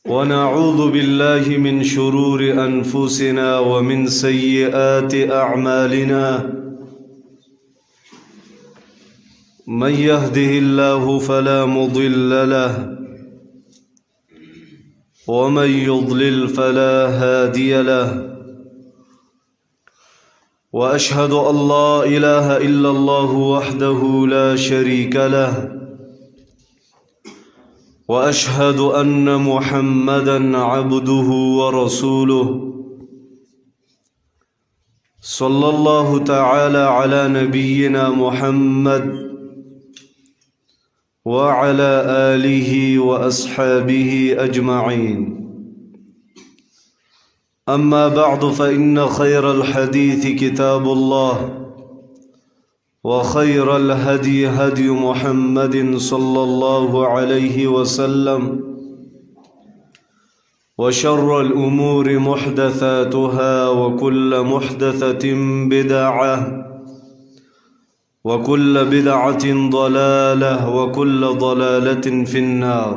ونعوذ بالله من شرور أنفسنا ومن سيئات أعمالنا من يهده الله فلا مضل له ومن يضلل فلا هادي له وأشهد أن لا إله إلا الله وحده لا شريك له وأشهد أن محمدًا عبده ورسوله صلى الله تعالى على نبينا محمد وعلى آله وأصحابه أجمعين. أما بعد فإن خير الحديث كتاب الله وخير الهدي هدي محمد صلى الله عليه وسلم وشر الأمور محدثاتها وكل محدثة بدعة وكل بدعة ضلالة وكل ضلالة في النار.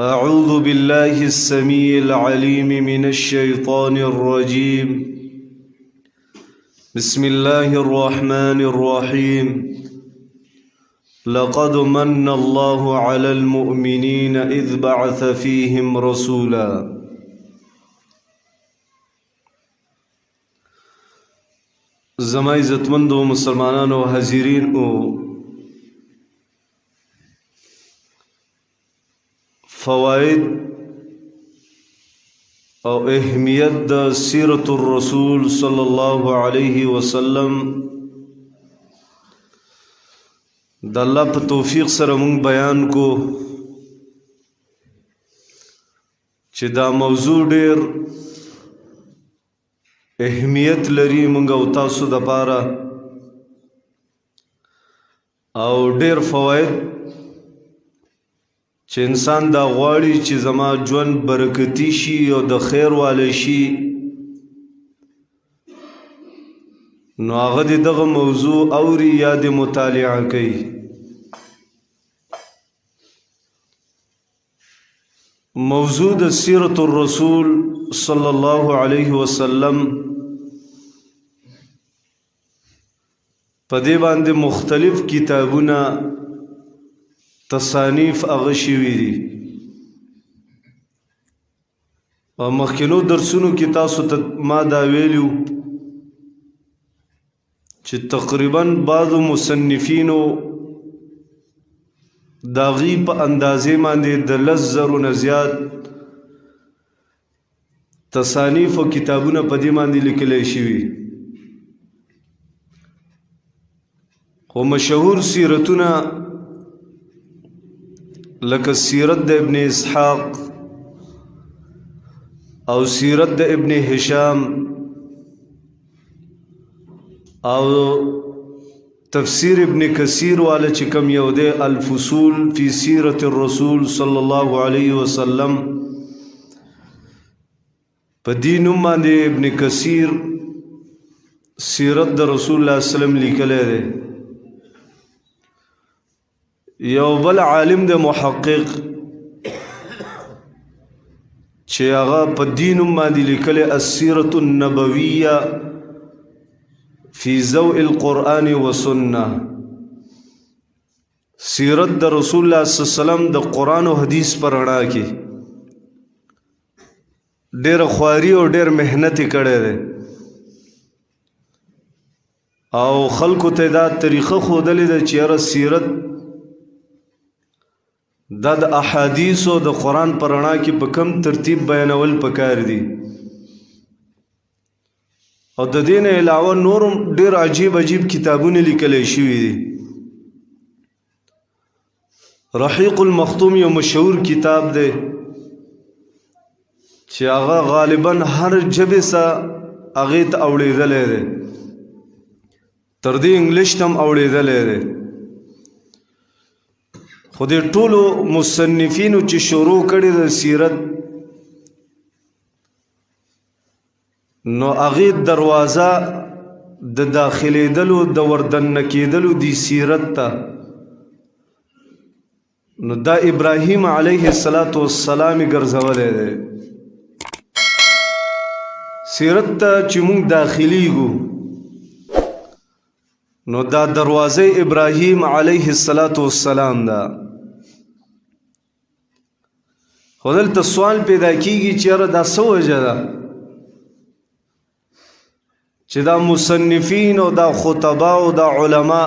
أعوذ بالله السميع العليم من الشيطان الرجيم. بسم الله الرحمن الرحيم. لقد من الله على المؤمنين إذ بعث فيهم رسولا. زما عزتمندو مسلمانانو حاضرین او فوائد او اهمیت د سیرت الرسول صلی الله علیه وسلم د الله په توفیق سره مونږ بیان کو چې دا موضوع ډیر اهمیت لري مونږ او تاسو د پاره او ډیر فواید چې انسان دا غواړي چې زما ژوند برکتی شي او د خیر والی شي نو هغه دغه موضوع اوري یا د مطالعه کوي. موضوع د سیرت الرسول صلی الله علیه وسلم په دې باندې مختلف کتابونه تصانیف هغه شوي دي او مخکینو درسونو کې تاسو ته ما دا ویلو چې تقریبا بعضو مصنفینو د هغې په اندازې باندې د 10,000 نه زیات تصانیف او کتابونه په دې باندې لیکلی شوي خو مشهور سیرتونه لکه سیرت د ابن اسحاق او سیرت د ابن هشام او تفسیر ابن کثیر والا چې کوم یو دی الفصول فی سیرت الرسول صلی الله علیه وسلم په دې نوم باندې ابن کثیر سیرت د رسول الله صلی الله علیه وسلم لیکلی دی. یو بل عالم د محقق چې هغه په دې نوم باندې لیکلی السیرة النبویه فی ضوء القرآن والسنه، سیرت د رسول الله صلی الله علیه وسلم د قرآن او حدیث پر رڼا کې ډېر خواري او ډېر محنت یې کړی دی او خلکو ته دا طریقه ښودلې ده چې یاره سیرت دا د احادیثو د قرآن پر رڼا کې په کم ترتیب بیانول پکار دي او د دې نه علاوه نورم ډېر عجیب عجیب کتابونه لیکلی شوي دي. رحیق المختوم یو مشهور کتاب دی چې هغه غالبا هر ژبې سه هغې ته اوړېدلی دی، تر دې انګلیش ته هم اوړېدلی دی. خو دې ټولو مصنفینو چې شروع کړي د سیرت نو هغې دروازه د داخلېدلو د وردننه کېدلو دی سیرت ته نو دا ابراهیم علیه السلام ګرځولې ده. سیرت ته چې موږ داخليږو نو دا دروازه ابراهیم علیه السلام ده. خو دلته سوال پیدا کیږي چې یاره دا څه وجه ده چې دا مصنفین او دا خطبا او دا علما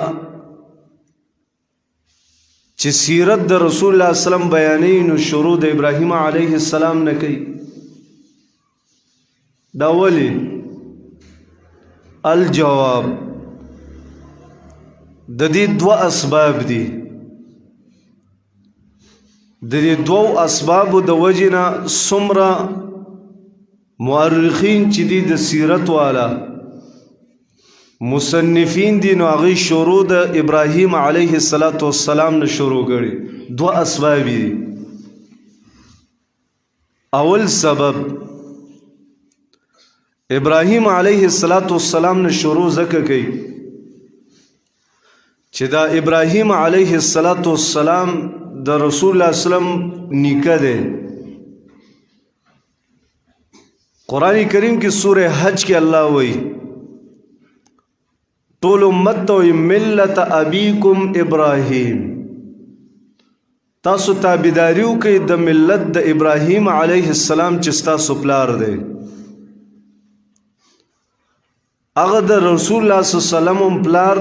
چې سیرت د رسول الله سلام بیانې نو شروع د ابراهیم علیه السلام نه کوي. دا ولی الجواب د دې دوه اسباب دي. د دې دوه اسبابو د وجنه څومره مورخین چې دي د سیرت والا مصنفین دي نو هغه شروع د ابراهیم علیه السلام نه شروع کړي. دوه اسباب دي. اول سبب ابراهیم علیه السلام نه شروع زکه کوي چې دا ابراهیم علیه السلام د رسول الله سلام نیکه ده. قرآن کریم کی سورہ حج کې الله وایي طول امت و ملت ابیکم ابراهیم، تاسو تابعداریو کوي د ملت د ابراهیم علیه السلام چې تاسو پلار دی. هغه د رسول الله صلی الله علیه وسلم پلار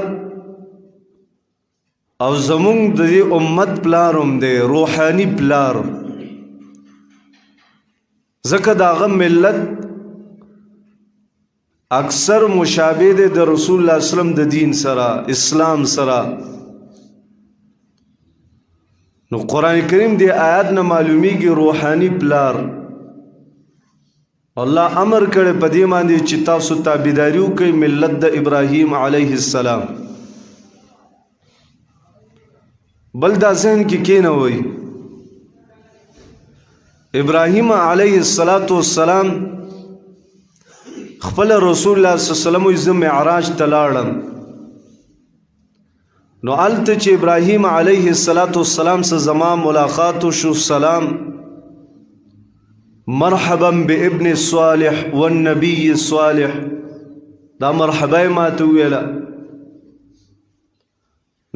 او زمونږ د امت پلار هم دی، روحانی پلار. ځکه د هغه ملت اکثر مشابه دی د رسول الله صلی الله علیه وسلم د دین سره، اسلام سره. نو قرآن کریم دی آیات نه معلومیږي روحانی پلار. الله امر کړي په دې باندې چې تاسو تابعداریو کوي ملت د ابراهیم علیه السلام. بل دا ذهن کې کینه وای ابراهیم علیه السلام خپل رسول الله صلی الله علیه وسلم یې معراج ته لاړم. نو الته چې ابراهیم علیه السلام سره زما ملاقات شو، سلام مرحبا بابن الصالح والنبي الصالح، دا مرحبا ما ته ویله.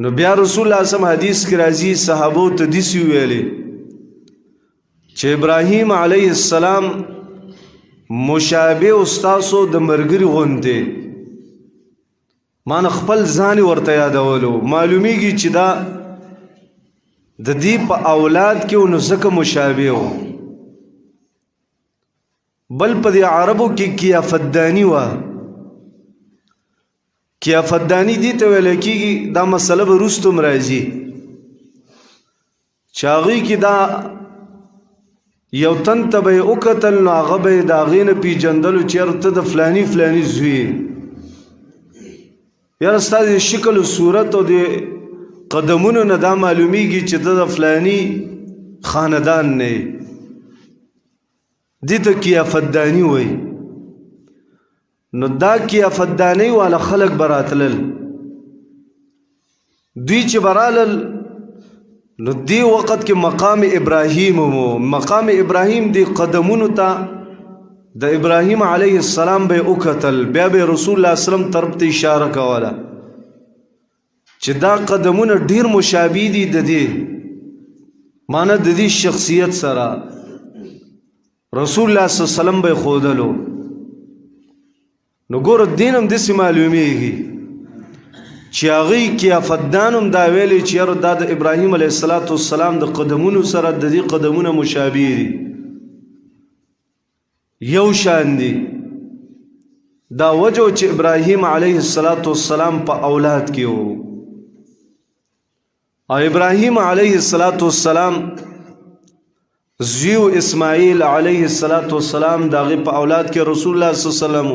نو بیا رسول الله صلی الله علیه وسلم حدیث کې راځي صحابو ته دسی ویلي چې ابراهیم علیه السلام مشابه استاسو د مرګري غونته. مان خپل ځان ورته یادولو معلومیږي چې دا د دې په اولاد کې نو زکه مشابه و. بل په عربو کې کیافدانی و. کیافدانی دي ته ویل کېږي دا مسله به وروسته راځي چې هغوی کې دا یو تن ته به یې وکتل نو هغه به یې د هغې نه پېژندلو چې یاره ته د فلاني فلاني زوی یې، یاره ستا د شکل و صورت او د قدمونو نه دا معلومیږي چې ته د فلاني خاندان نه یې. دې ته کیافدانی وایي. نو دا کیافدانی والا خلق براتلل. دوی چې برالل نو دی وقت کې مقام ابراهیم مو مقام ابراهیم دی قدمونو ته د ابراهیم علیه السلام به وکتل. بیا به رسول الله سلام طرف ته اشاره کوله چې دا قدمونه ډیر مشابه دي د دې معنی د دې شخصیت سره. رسول الله صلی الله علیه وسلم به خودلو. نو ګور دینم دسی معلومیږي چې هغوی کیافدانم دا ویلي چې یاره دا د ابراهیم علیه السلام د قدمونو سره د دې قدمونه مشابه دي، یو شان دي. دا وجه چې ابراهیم علیه السلام په اولاد کې و او ابراهیم علیه السلام زیو اسماعیل علیه السلام دا غي په اولاد کې رسول الله صلی الله علیه وسلم.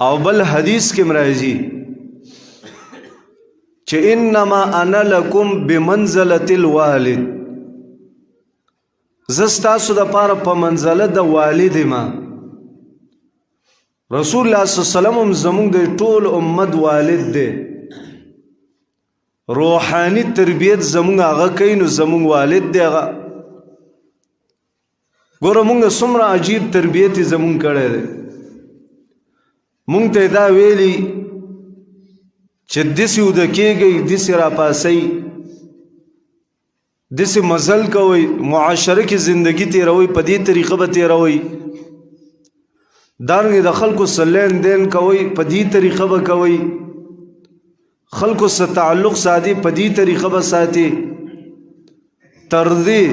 او بل حدیث کې مرایزی چې انما انا لکم بمنزله الوالد، زستاسو د پاره په منزله د والد ما. رسول الله صلی الله علیه وسلم زموږ د ټول امت والد دی. روحانی تربیت زمونږ هغه کوي نو زمونږ والد دی هغه. ګوره مونږ څومره عجیب تربیت یې زمونږ کړی دی. مونږ ته دا ویلي چې داسې وده کېږئ، داسې راپاسئ، داسې مزل کوئ، معاشره کې زندگی تېروئ، په دې طریقه به تېروئ. دارنګې د خلکو سره لین دین کوئ، په دې طریقه به کوئ. خلکو سره تعلق ساتي، په دې طریقه به ساتي. تر دې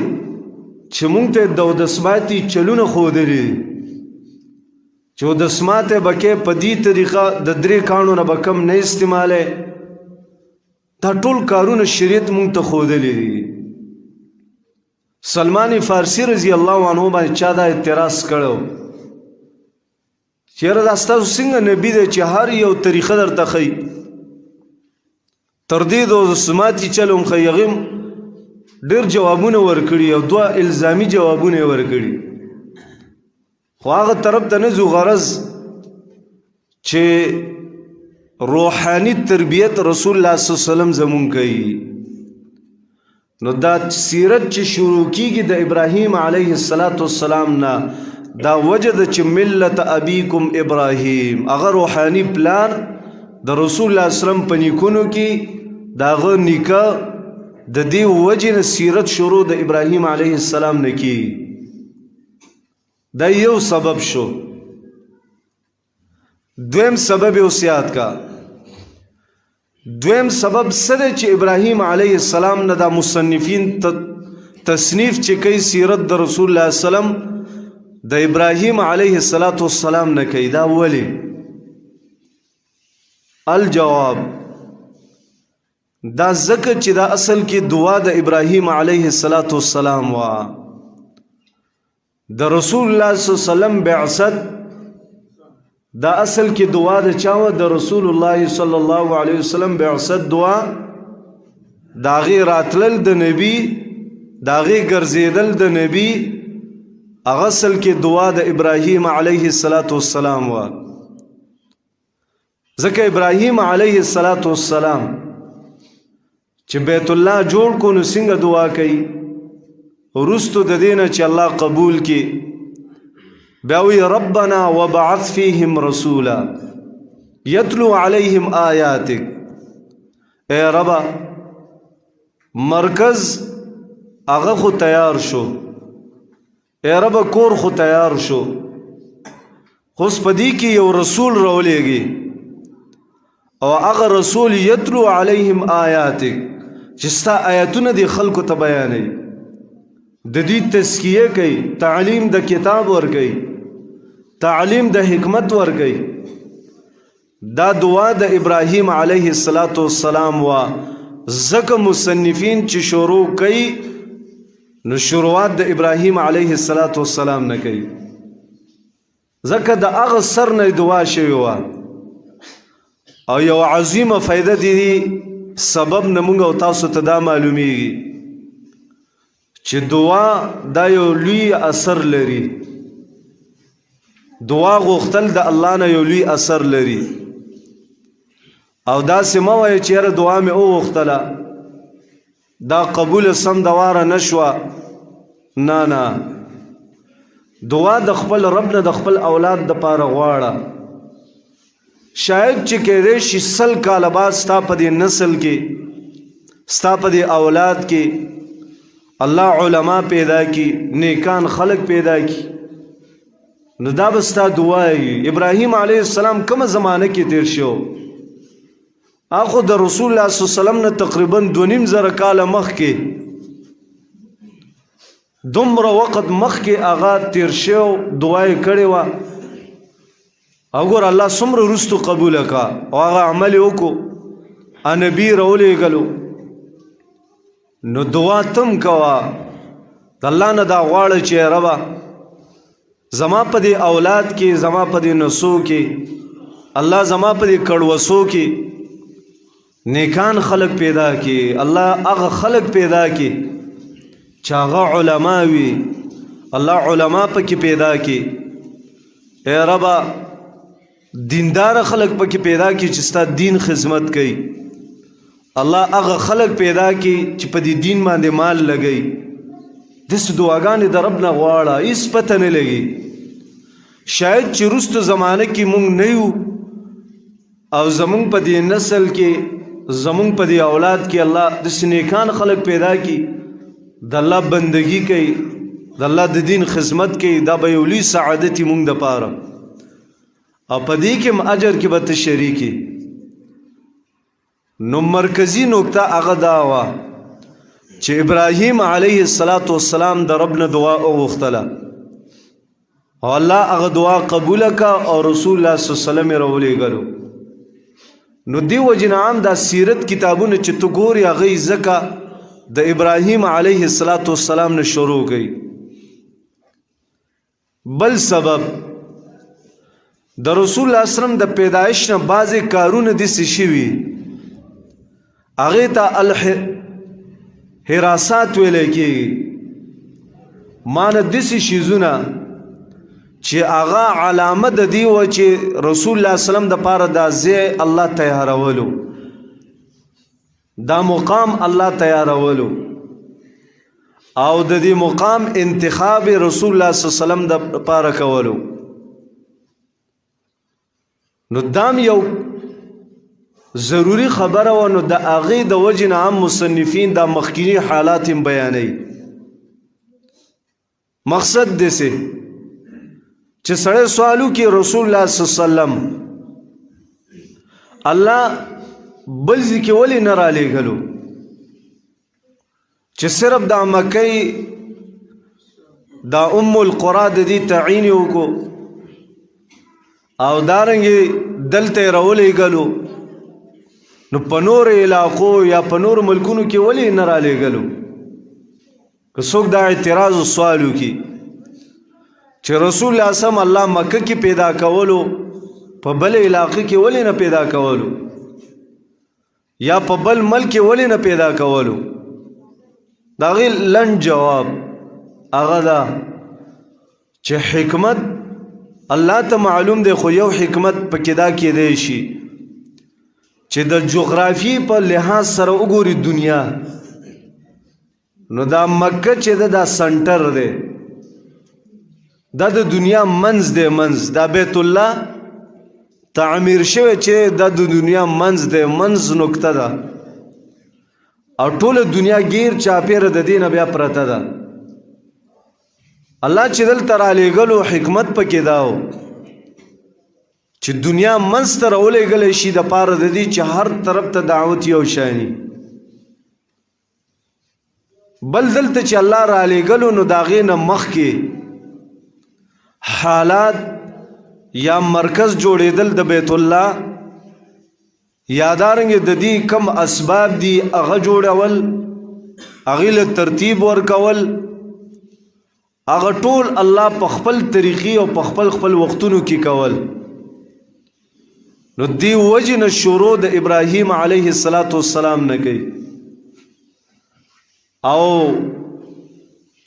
چې مونږ ته د اودسماتي چلونه ښودلي چې اودسمات به کې په دې طریقه د 3 کاڼو نه به کم نه استعمالی. دا ټول کارونه شریعت مونږ ته ښودلي دي. سلمان فارسی رضی الله عنه باندې چا دا اعتراض کړو چې یاره دا ستاسو څنګه نبي دی چې هر یو طریقه درته ښیي، تر دې د اودسماتي چل هم ښیي. هغې ډېر جوابونه ورکړي او 2 الزامي جوابونه یې ورکړي. خو هغه طرف ته نه ځو، غرض چې روحانی تربیت رسول الله صلی الله علیه وسلم زمونږ کوي. نو دا سیرت چې شروع کیږي د ابراهیم علیه السلام نه، دا وجه ده چې ملت ابیکم ابراهیم، هغه روحانی پلان د رسول الله صلی الله علیه وسلم په نیکونو کې د هغه نیکه د دې وجې نه سیرت شروع د ابراهیم علیه السلام نه کیږي. دا یو سبب شو. دویم سبب یې اوسیات کا. دویم سبب څه دی چې ابراهیم علیه السلام نه دا مصنفین تصنیف چې کوي سیرت د رسول الله صلی الله علیه وسلم د ابراهیم علیه السلام نه کوي. دا ولې؟ الجواب دا ځکه چې دا اصل کې دعا د ابراهیم علیه السلام وا. د رسول الله صلی الله علیه وسلم بعثت دا اصل کې دعا د چاوه د رسول الله صلی الله علیه وسلم بعثت دعا، دا غي راتلل د نبی، دا غي ګرځیدل د نبی، هغه اصل کې دعا د ابراهیم علیه السلام وا. ځکه ابراهیم علیه السلام چې بیت الله جوړ کو نو څنګه دعا کوي؟ ورستو د دینه چې الله قبول کی بیا وی ربنا وبعث فيهم رسولا يتلو عليهم آیاتک. اے ربا مرکز هغه خو تیار شو، اے ربا کور خو تیار شو، خو سپدی کې یو رسول راولېږي او هغه رسول یتلو علیهم آیاتک چې ستا آیاتونه دی خلکو ته بیانوي، د دې تزکیه کوي، تعلیم د کتاب ورکوي، تعلیم د حکمت ورکوي. دا دعا د ابراهیم علیه السلام وا. ځکه مصنفین چې شروع کوي نو شروعات د ابراهیم علیه السلام نه کوي، ځکه د هغه سر نه دعا شوې وه. او یو عظیمه فایده دی سبب نه مونږ او تاسو ته دا معلومیږي چې دعا دا یو لوی اثر لري. دعا غوښتل د الله نه یو لوی اثر لري. او دا سمه وایي چې یاره دعا مې وغوښتله دا قبول سم دواره نشوه. نه نه، دعا د خپل رب نه د خپل اولاد د پاره غواړه. شاید چې کېدای شي 100 کاله بعد ستا په دې نسل کې، ستا په دې اولاد کې الله علما پیدا کی، نیکان خلق پیدا کی، نو دا به ستا دعا وي. ابراهیم علیه السلام کومه زمانه کې تیر شو؟ اخو د رسول الله صلی الله علیه وسلم نه تقریبا 2.5 کاله مخکې، دومره وخت مخکې هغه تیر شو، دعا یې کړې وه. او ګور الله څومره وروستو قبوله کا او هغه عمل یې وکړو، نبي راولېږلو. نو دعا تم کوه، د الله نه دا غواړه چې ربه زما په دې اولاد کې، زما په دې نسو کې، الله زما په دې کړوسو کې نیکان خلق پیدا کی، الله هغه خلق پیدا کی چې هغه علما وي، الله علما پکې پیدا کی. اے ربا دیندار خلق پکې پیدا کی چې ستا دین خدمت کوي، الله هغه خلق پیدا کی چې په دې دین باندې مال لګي دس دعاګانې د رب نه غواړه هیڅ پته نه لګي شاید چې وروسته زمانه کې مونږ نه یو او زمونږ په دې نسل کې زمونږ په دې اولاد کې الله داسې نیکان خلق پیدا کی د الله بندگی کوي د الله د دین خدمت کوي دا به یو لوی سعادت مونږ دپاره او په دې کې اجر کې به ته شریکي نو مرکزی نکته هغه دا وه چې ابراهیم علیه السلام د رب نه دعا وغوښتله او الله هغه دعا قبول کا او رسول الله صلی الله علیه وسلم راولېږلو نو دی وجې نه عام دا سیرت کتابونه چې ته ګورې هغه یې ځکه د ابراهیم علیه السلام نه شروع کوي بل سبب د رسول الله صلی الله علیه وسلم د پیدایش نه بعضې کارونه داسې شوي هغې ته الحراسات ویلی کېږي مانه داسې شیزونه چې هغه علامه د دې وه چې رسول الله صلی الله علیه وسلم دپاره دا ځای الله تیارولو دا مقام الله تیارولو او د دې مقام انتخاب رسول الله صلی الله علیه وسلم دپاره کولو نو دام یو ضروری خبره و نو د هغې د وجې نه هم مصنفین دا مخکینی حالات هم بیانوي مقصد داسې چې سړی سوال وکړي رسول الله صلی الله علیه وسلم الله بل ځای کې ولې نه رالیږلو چې صرف دا مکۍ دا ام القرا د دې تعین یې وکړو او دارنګې دلته یې راولېږلو نو په نورو علاقو یا په نورو ملکونو کې ولې نه رالیږلو که څوک دا اعتراض و سوال وکړي چې رسول الله صلی الله مکه کې پیدا کولو په بل علاقه کې ولې نه پیدا کولو یا په بل ملک کې ولې نه پیدا کولو دا غي لنډ جواب هغه دا چې حکمت الله ته معلوم دی خو یو حکمت پکې دا کېدی شي چې د جغرافي په لحاظ سره وګوري دنیا نو دا مکه چې دا سنټر دی دا د دنیا منځ دی منځ دا بیت الله تعمیر شوی چې دا د دنیا منځ دی منځ نقطه ده او ټوله دنیا گیر چاپیره د دې نه بیا پرته ده الله چې دلته رالیږلو حکمت پکې دا و چې دنیا منځ ته راولېږلی شي دپاره د دې چې هر طرف ته دعوت یو شاني بل دلته چې الله رالیږلو نو د هغې نه مخکې حالات یا مرکز جوړېدل د بیت الله یا دارنګې د دې کم اسباب دي هغه جوړول هغې له ترتیب ورکول هغه ټول الله په خپل طریقې او په خپل وختونو کې کول نو دی وجه نه شروع د ابراهیم علیه السلام نه کوي او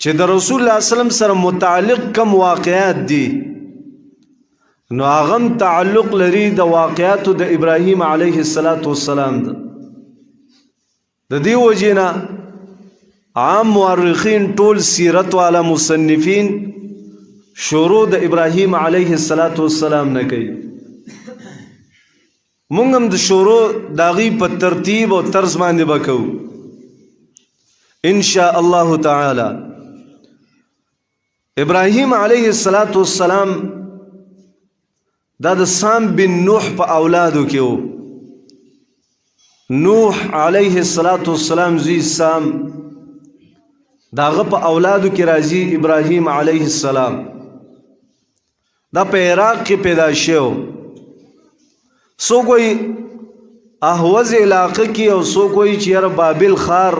چې د رسول الله صلی الله علیه وسلم سره متعلق کم واقعات دي نو هغه تعلق لري د واقعاتو د ابراهیم علیه السلام د دې وجه نه عام مورخین ټول سیرت والا مصنفین شروع د ابراهیم علیه السلام نه کوي مونږ هم د شروع د هغې په ترتیب او طرز باندې به کوو ان شاء الله تعالی ابراهیم علیه السلام دا د سام بن نوح په اولادو کې و نوح علیه السلام زوی سام دا هغه په اولادو کې راځي ابراهیم علیه السلام دا په عراق کې پیدا شو څوک وایي احوز علاقه کې او څوک وایي چې یاره بابل ښار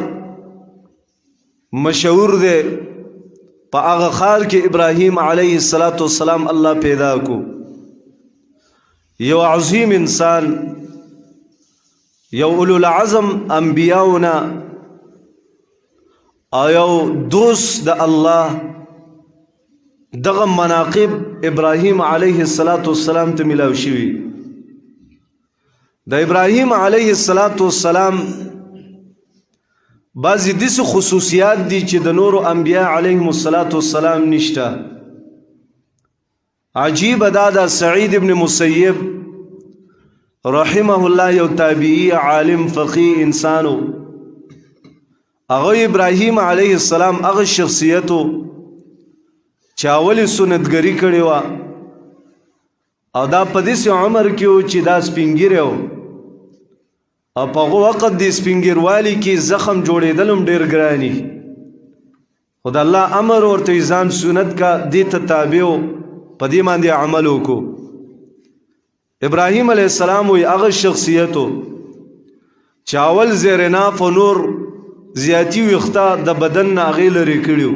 مشهور دی په هغه ښار کې ابراهیم علیه السلام الله پیدا کو یو عظیم انسان یو اولو العظم انبیاؤنا او یو دوست د الله دغه مناقب ابراهیم علیه السلام ته ملاو شوي د ابراهیم علیه السلام بعضی داسې خصوصیات دي چې د نورو انبیاء علیهم السلام نشته. عجیب دا د سعید ابن مسیب رحمه الله یو تابعی عالم فقیه انسانو، هغه ابراهیم علیه السلام هغه شخصیتو چې اول سنتګری کړی و او دا په داسې عمر کې و چې دا سپینګیری و او په هغه وخت د سپینګیروالي کې زخم جوړېدل هم ډېر ګراني، خو د الله امر ورته ځان سنت کا دې ته تابع و، په دې باندې عمل وکړو. ابراهیم علیه السلام وی هغه شخصیتو چې اول زیرناف و نور زیاتی ویخته د بدن نه هغې لرې کړي،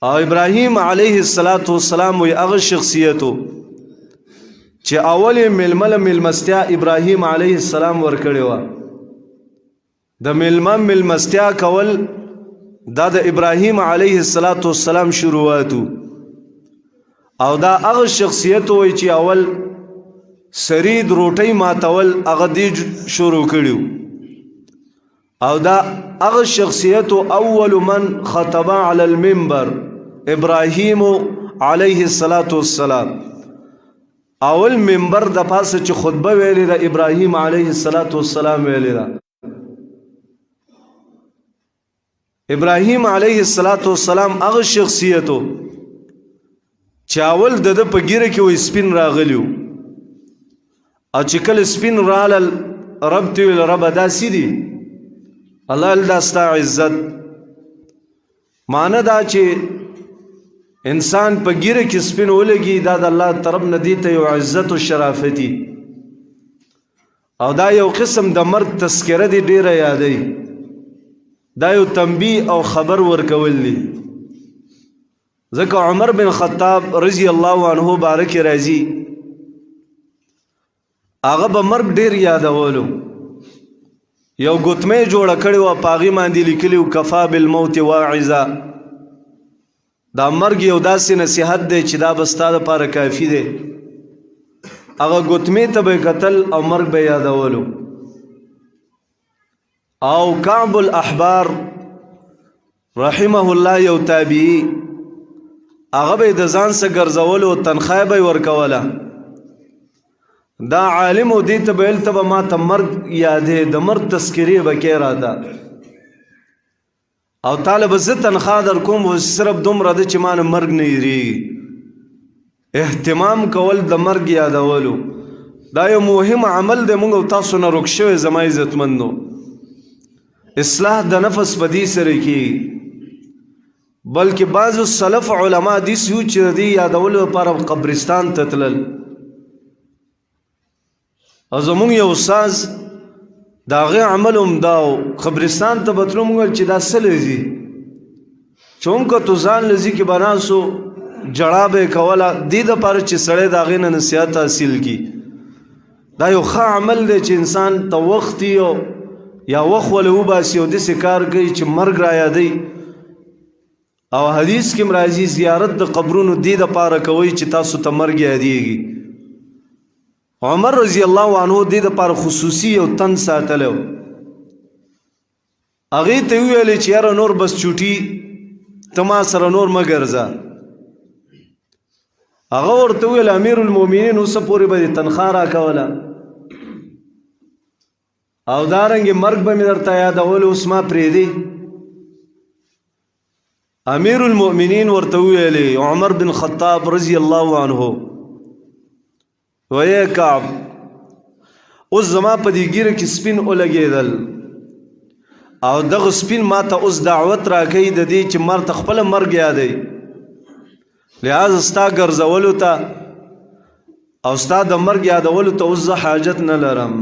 او ابراهیم علیه السلام وی هغه شخصیتو چې اول ململ ملمستیا ابراهیم علیه السلام ورکړی و. د ملمستیا کول دا د ابراهیم علیه السلام شروعاتو، او دا هغه شخصیت وای چې اول سرید روټۍ ماتول هغه دی شروع کړیو، او دا هغه شخصیت اول من خطب علی المنبر ابراهیم علیه السلام، اول منبر د پاسه چې خطبه ویلې ده ابراهیم علیه السلام ویلې ده. ابراهیم علیه السلام هغه شخصیتو چې اول د په ګیره کې وې سپین راغلیو، او چې کله سپین رالل رب ته ویل رب دا سیدي الله دا ستا عزت، معنی دا چې انسان په ګیره کې سپین ولګي دا د الله طرف نه دی ته یو عزت او شرافتی، او دا یو قسم د مرګ تذکره دی ډیره یادی، دا یو تنبیه او خبر ورکول دی. ځکه عمر بن خطاب رضی الله عنه بارک راضی هغه به مرګ ډیر یادولو، یو ګوتمه جوړه کړې وه په هغې باندې لیکلي و کفا بالموت واعظا، دا مرګ یو داسې نصیحت دی چې دا به ستا دپاره کافي دی. هغه ګوتمې ته به کتل او مرګ به یادولو. او کعب الاحبار رحمه الله یو تابعی هغه به د ځان څخه ګرځولو، تنخواه به یې ورکوله، دا عالم و دې ته به ویل ته به ما ته مرګ یادې د مرګ تذکرې به کې راته، او تاله به زه تنخواه در کوم صرف دومره ده چې ما نه مرګ نه یېرېږي. اهتمام کول د مرګ یادولو دا یو مهم عمل دی، موږ او تاسو نه رک شوی زما عزتمندو. اصلاح د نفس په دې سره کېږي، بلکې بعض السلف علما داسې وو چې د دې یادولو لپاره قبرستان ته تلل. او زمونږ یو استاذ د هغې عمل هم دا و، قبرستان ته به تلو، موږ ویل چې دا څه لځي چې هم که تو ځان لځي کې به ناستو جړا به یې کوله، دې دپاره چې سړی د هغې نه نصیحت حاصل کړي. دا یو ښه عمل دی چې انسان ته وخت یا وخت ولې وباسي او داسې کار کوي چې مرګ را یادوي. او حدیث کې راځي زیارت د قبرونو دې دپاره کوئ چې تاسو ته مرګ یادېږي. عمر رضی الله عنه دې دپاره خصوصي یو تن ساتلی و، هغې ته وویلې چې یاره نور بس چوټي ته ما سره نور مه ګرځه. هغه ورته وویل امیر المؤمنین اوسه پورې به دې تنخواه راکوله، او دارنګې مرګ به مې درته یادولو، اوس ما پرېږدې. امیر المؤمنین ورته وویلې عمر بن خطاب رضی الله عنه وی کعب اوس زما په دې ګیره کې سپین ولګېدل، او دغه سپین ما ته اوس دعوت راکوي د دې چې مر ته خپله مرګ یادوي، لہذا ستا ګرځولو ته او ستا د مرګ یادولو ته اوس زه حاجت نه لرم.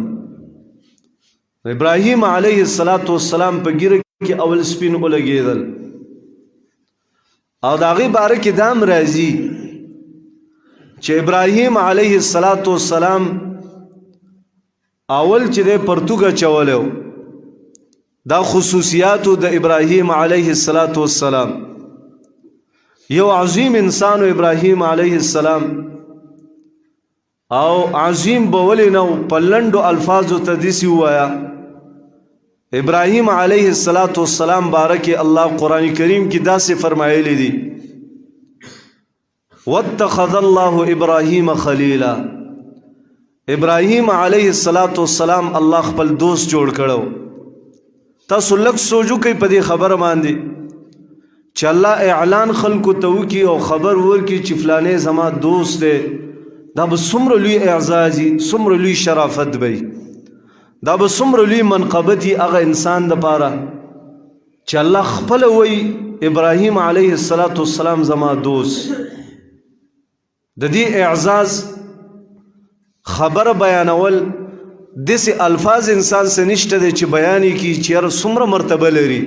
ابراهیم علیه السلام په ګیره کې اول سپین ولګېدل، او د هغې باره کې دا هم راځي چې ابراهیم علیه السلام اول چې دی پرتوګ اچولی و، دا خصوصیاتو د ابراهیم علیه السلام. یو عظیم انسان ابراهیم علیه السلام، او عظیم به ولې نه و، په لنډو الفاظو ته داسې ووایه ابراهیم علیه السلام بارک الله قرآن کریم کی دا سے فرمایلی دی واتخذ الله ابراهیم خلیلا ابراهیم علیه السلام الله خپل دوست جوړ کړو تاسو لږ سوچو کوي په دې خبره باندې چې الله اعلان خلکو ته وکي او خبر ورکي چې فلانه زما دوست دی دا به څومره لوی اعزازي څومره لوی شرافت وي دا به څومره لوی منقبت وي هغه انسان دپاره چې الله خپله وی ابراهیم علیه السلام زما دوست د دې اعزاز خبر بیانول داسې الفاظ انسان سره نشته دی چې بیان یې کړي چې یاره څومره مرتبه لري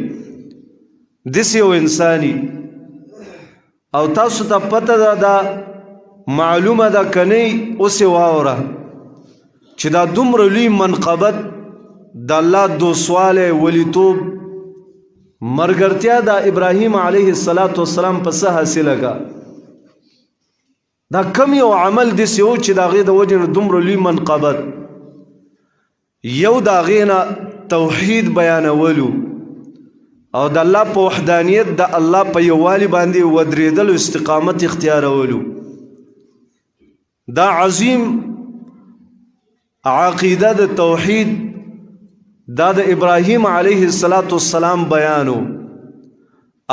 داسې یو انساني او تاسو ته پته ده معلومه ده که نه اوس یې واوره چې دا دومره لوی منقبت د الله دوستوالی ولیتوب مرګرتیا د ابراهیم علیه السلام په څه حاصله کا دا کم یو عمل داسې و چې د هغې د وجې نه دومره لوی منقبت یو د هغې نه توحید بیانولو او د الله په وحدانیت د الله په یووالي باندې ودرېدل استقامت اختیارولو دا عظیم عقیده د توحید دا د ابراهیم علیه السلام بیانو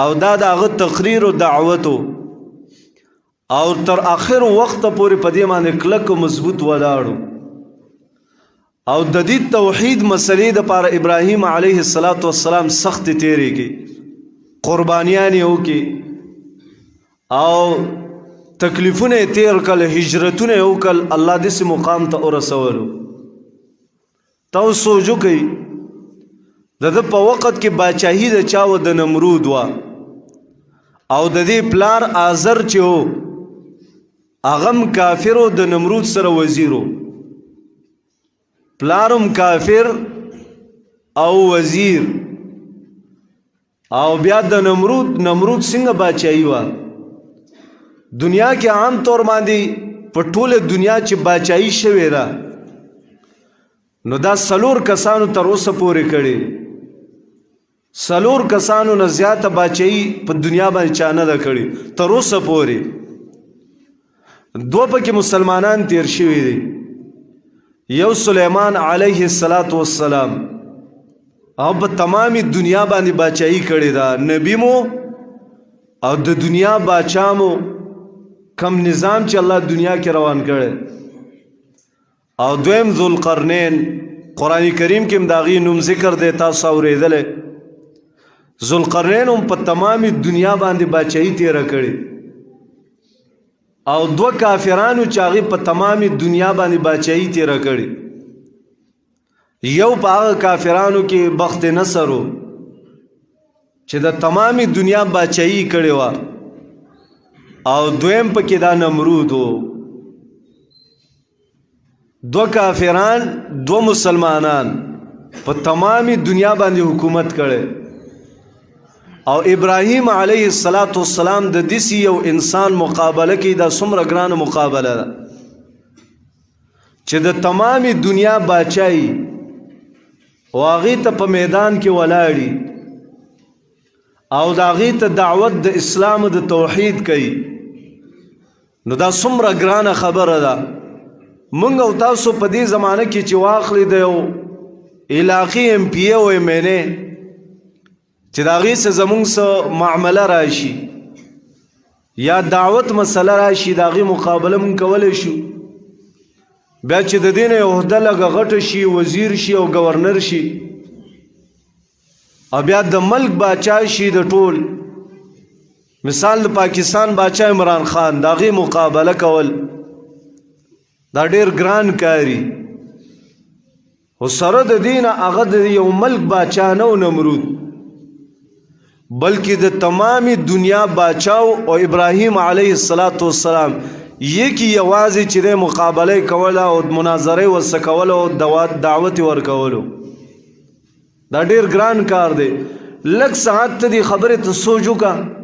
او دا د هغه تقریر او دعوتو او تر آخر وخت پورې په دې باندې کلک مضبوط ولاړو او د دې توحید مسلې دپاره ابراهیم علیه السلام سخت تیرېږي قربانیان یې وکړي او تکلیفونه یې تیر کړل هجرتونه یې وکړل الله داسې مقام ته ورسولو تاسو سوچ وکئ د ده په وخت کې باچاهي د چا و د نمرود وه او د دې پلار آزر چې و هغه هم کافر و د نمرود سره وزیر و پلار هم کافر او وزیر او بیا د نمرود څنګه باچاهي وه دنیا کې عام طور باندې په ټوله دنیا چې باچاهي شوې ده نو دا څلور کسانو تر اوسه پورې کړې څلور کسانو نه زیاته باچاهي په دنیا باندې چا نه ده کړې تر اوسه پورې دوه پکې مسلمانان تیر شوي دي یو سلیمان علیه السلام او په تمامي دنیا باندې باچاهي کړې ده نبی مو او د دنیا باچا مو کم نظام چې الله دنیا کې روان کړي او دویم ذوالقرنین قرآن کریم کې هم د هغې نوم ذکر دی تاسو اورېدلی ذوالقرنین هم په تمامي دنیا باندې باچاهي تیره کړې او دوه کافرانو چې هغې په تمامي دنیا باندې باچاهي تیره کړې یو په هغه کافرانو کې بخت نصر و چې د تمامي دنیا باچاهي کړې وه او دویم پکې دا نمرود و دو کافران دو مسلمانان په تمامي دنیا باندې حکومت کړي او ابراهیم علیه السلام د دسی یو انسان مقابله کې دا څومره ګرانه مقابله ده چې د تمامي دنیا باچاهي او هغې ته په میدان کې ولاړي او د هغې ته دعوت د اسلام د توحید کوي نو دا څومره ګرانه خبره ده موږ او تاسو په دې زمانه کې چې واخلې د یو علاقې MP او MNA چې د هغې څه زموږ څه معامله راشي یا دعوت مسله راشي د هغې مقابله موږ کولی شو بیا چې د دې نه یو عهده لږه غټه شي وزیر شي او گورنر شي او بیا د ملک باچا شي د ټول مثال د پاکستان باچا عمران خان د هغې مقابله کول دا ډېر ګران کاري خو سره د دې نه هغه د یو ملک باچا نه و نمرود بلکې د تمامي دنیا باچاو او ابراهیم علیه السلام یکی یوازې چې د مقابله کوله او مناظره ورسره کوله او دعوت ورکولو دا ډېر ګران کار دی لږ ساعت ته دې خبرې ته سوچ وکړه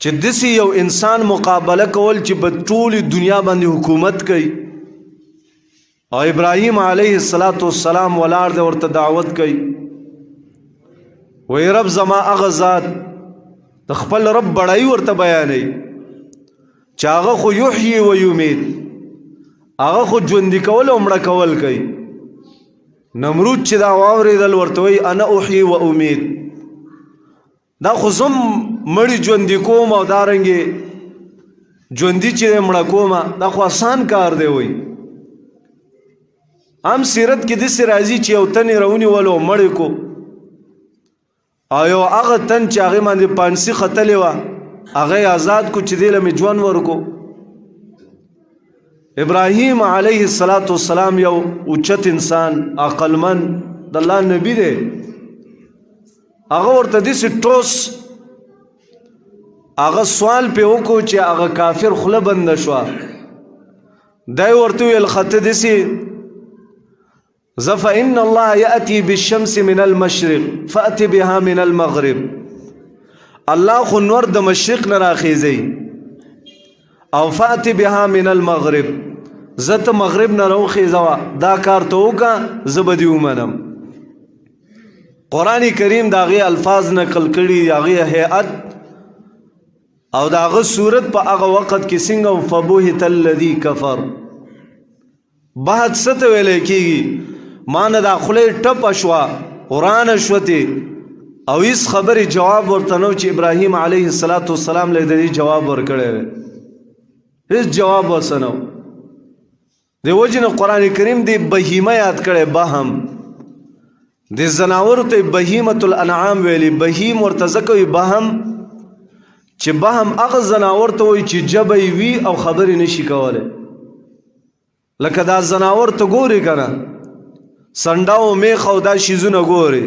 چې داسې یو انسان مقابله کول چې په ټولې دنیا باندې حکومت کوي او ابراهیم علیه السلام ولاړ دی ورته دعوت کوي وی رب زما هغه ذات د خپل رب بڑای ورته بیانوي چې هغه خو یحیی و یمیت، هغه خو ژوندي کول او مړه کول کوي. نمرود چې دا واورېدل ورته وی انا احیی و امیت، دا خو زم مړي ژوندي کوم او دارنګې ژوندي چې مړه کوم، دا خو آسان کار دی. وی هم سیرت کې داسې راځي چې یو تن یې راونیولو مړی کو، او یو هغه تن چې هغې باندې پانسي ختلې وه هغه یې آزاد کو چې دې له مې ژوند ورکو. ابراهیم علیه السلام یو اوچت انسان، عقلمند د الله نبی دی. هغه ورته داسې ټوس هغه سوال پې وکړو چې هغه کافر خوله بنده شوه. دی ورته ویل خطه داسې ز فإن الله يأتي بالشمس من المشرق فأت بها من المغرب، الله خو نور د مشرق نه راخیزي او فأت بها من المغرب، زه ته مغرب نه راوخیزوه، دا کار ته وکړه زه به دې ومنم. قرآن کریم د هغې الفاظ نقل کړي، د هغې هیئت او د هغه صورت په هغه وخت کې څنګه فبهت الذي کفر. بحث څه ته ویلی کېږي؟ ما نه دا خولې ټپه شوه، قرآن شوتې او هیڅ خبرې جواب ورته نه و چې ابراهیم علیه السلام له د دې جواب ورکړی وی، هیڅ جواب ورسه نه و. د وجې نه قرآن کریم دې بهیمه یاد کړی، بهم د زناورو ته بهیمة الانعام ویلي. بهیم ورته ځکه وي بهم چې بهم هغه زناور ته وایي چې ژبه یې وي او خبرې نشي کولی. لکه دا زناور ته ګورې که نه، سنډه او میخ او دا شیزونه ګورې،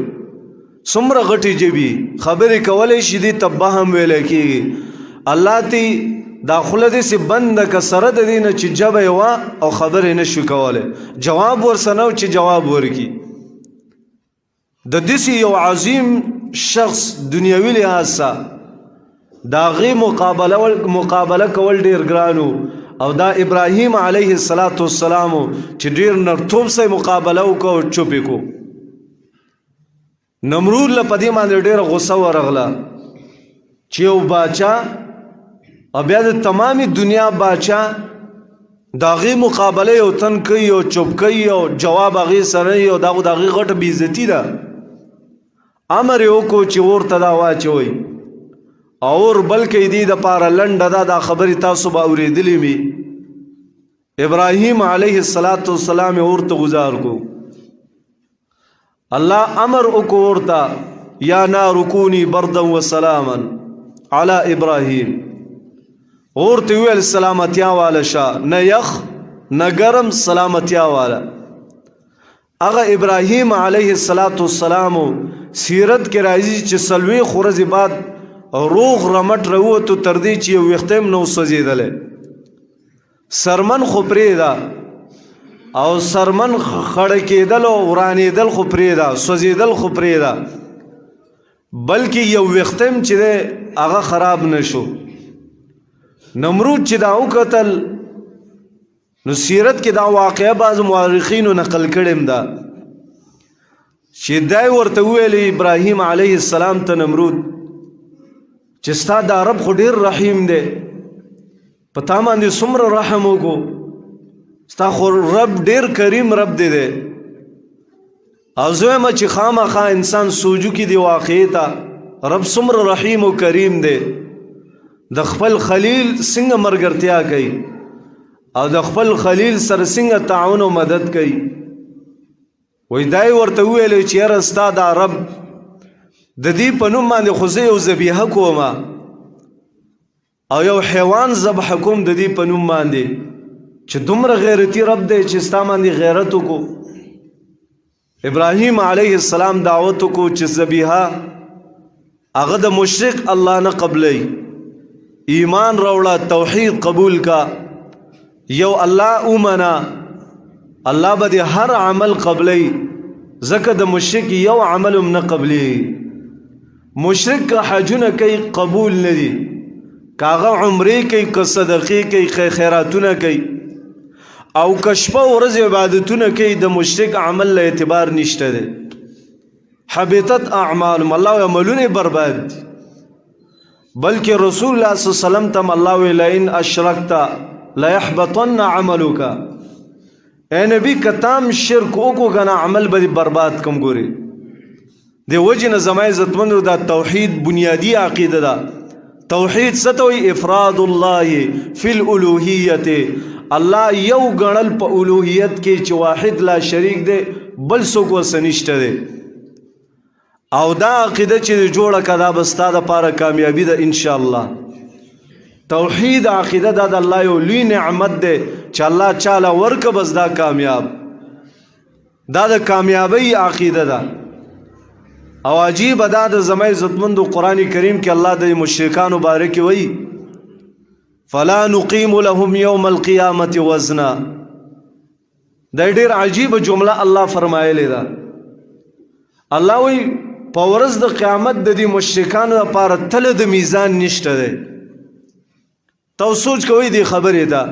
څومره غټې ژبې خبرې کولی شي، دې ته بهم ویلی کېږي. الله ته دا خوله داسې بنده که سره د دې نه چې ژبه یې وه او خبرې نه شو کولی، جواب ورسه نه و چې جواب ورکړي. د داسې یو عظیم شخص دنیوي لحاظ سره د هغې مقابله کول ډېر ګران و، او دا ابراهیم علیه السلام چې ډیر نرتوب سره مقابله وکړو چوپ یې کو. نمرود له په دې باندې ډیره غصه ورغله چې یو باچا او بیا د تمامي دنیا باچا د هغې مقابله یو تن کوي او چوپ کوي او جواب هغې سره یي، او دا خو د هغې غټه بېعزتي ده. امر یې وکړو چې اور ته دا واچوئ اور بلکې دې دپاره لنډه ده، دا خبرې تاسو به اورېدلې وي. ابراهیم علیه السلام اور ته گزار کو. الله امر وکړو اور ته یا نار کونی بردا وسلاما علی ابراهیم. اور ته ویل سلامتیا والا شه، نه یخ نه ګرم، سلامتیا والا. هغه ابراهیم علیه السلام سیرت کې راځي چې څلوېښت ورځې بعد روغ رمټ راووتو تر دې چې یو ویښته هم نه و سوځېدلی. سرمن خو پرېږده او سرمن خړه کېدل او ورانېدل خو پرېږده، سوځېدل خو پرېږده، بلکې یو ویښته هم چې دی هغه خراب نه شو. نمرود چې دا وکتل نو سیرت کې دا واقعه بعض مورخینو نقل کړې ده چې دی ورته وویل ابراهیم علیه السلام ته نمرود چې ستا دا رب خو ډېر رحیم دی، په تا باندې څومره رحم وکړو، ستا خو رب ډېر کریم رب دی. او زه وایم چې خامخا انسان سوچو کې دی واقعې ته رب څومره رحیم او کریم دی. د خپل خلیل څنګه ملګرتیا کوي او د خپل خلیل سره څنګه تعاون او مدد کوي. وای دای ورته ویل چې یاره ستا دا رب د دې په نوم باندې خو زه یو ذبیحه کوم او یو حیوان ذبح کوم د دې په نوم باندې چې دومره غیرتي رب دی چې ستا باندې غیرت وکړو. ابراهیم علیه السلام دعوت وکړو چې ذبیحه هغه د مشرک الله نه قبلی، ایمان راوړه، توحید قبول کا، یو الله اومنا، الله به د هر عمل قبلی، ځکه د مشرک یو عمل هم نه قبلی. مشرک که حجونه کوي قبول نه دي، که هغه عمرې کوي، که صدقې کوي، که خیراتونه کوي، او که شپه ورځ عبادتونه کوي، د مشرک عمل له اعتبار نشته دی. حبطت اعمالهم، الله عملونه برباد دي. بلکې رسول الله صلی الله علیه وسلم تم الله وی لئن اشرکت لیحبطن عملک، اے نبی کتام شرک وکړو کنه عمل به برباد کم. ګوري دی وجنه زمای عزتمنو دا توحید بنیادی عقیده ده. توحید ستوي افراد الله فی الالوهیت، الله یو غنل په الوهیت کې چې واحد لا شریک دی بل څوک وسنشته دی. او دا عقیده چې جوړه کړه بس تا د پاره کامیابی ده ان شاء الله. توحید عقیده دا د الله یو لوی نعمت ده چې الله چاله ورکه بس دا کامیاب، دا د کامیابی عقیده ده. او عجیب دا د زمای عزتمندو قرآن کریم کې الله د مشرکان مبارک وی فلا نقیم لهم یوم القیامت وزنا. دا ډیر عجیب جمله الله فرمایلی ده. الله وی په ورځ د قیامت د دې مشرکانو لپاره تل د میزان نشته دی. تو سوچ کوئ دی خبرې ده،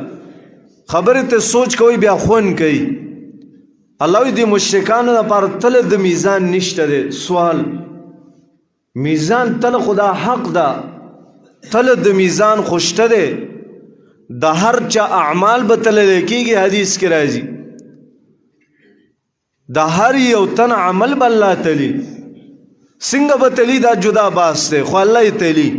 خبرې ته سوچ کوئ بیا خون کوي. الله وی دی مشرکانو لپاره تل د میزان نشته دی. سوال میزان تل خدا حق ده، تل د میزان خوشته دی. د هر چا اعمال به تل لیکيږي. حدیث کې راځي د هر یو تن عمل به الله تلی. څنګه به تلی دا جدا باس دی، خو الله یې تلی.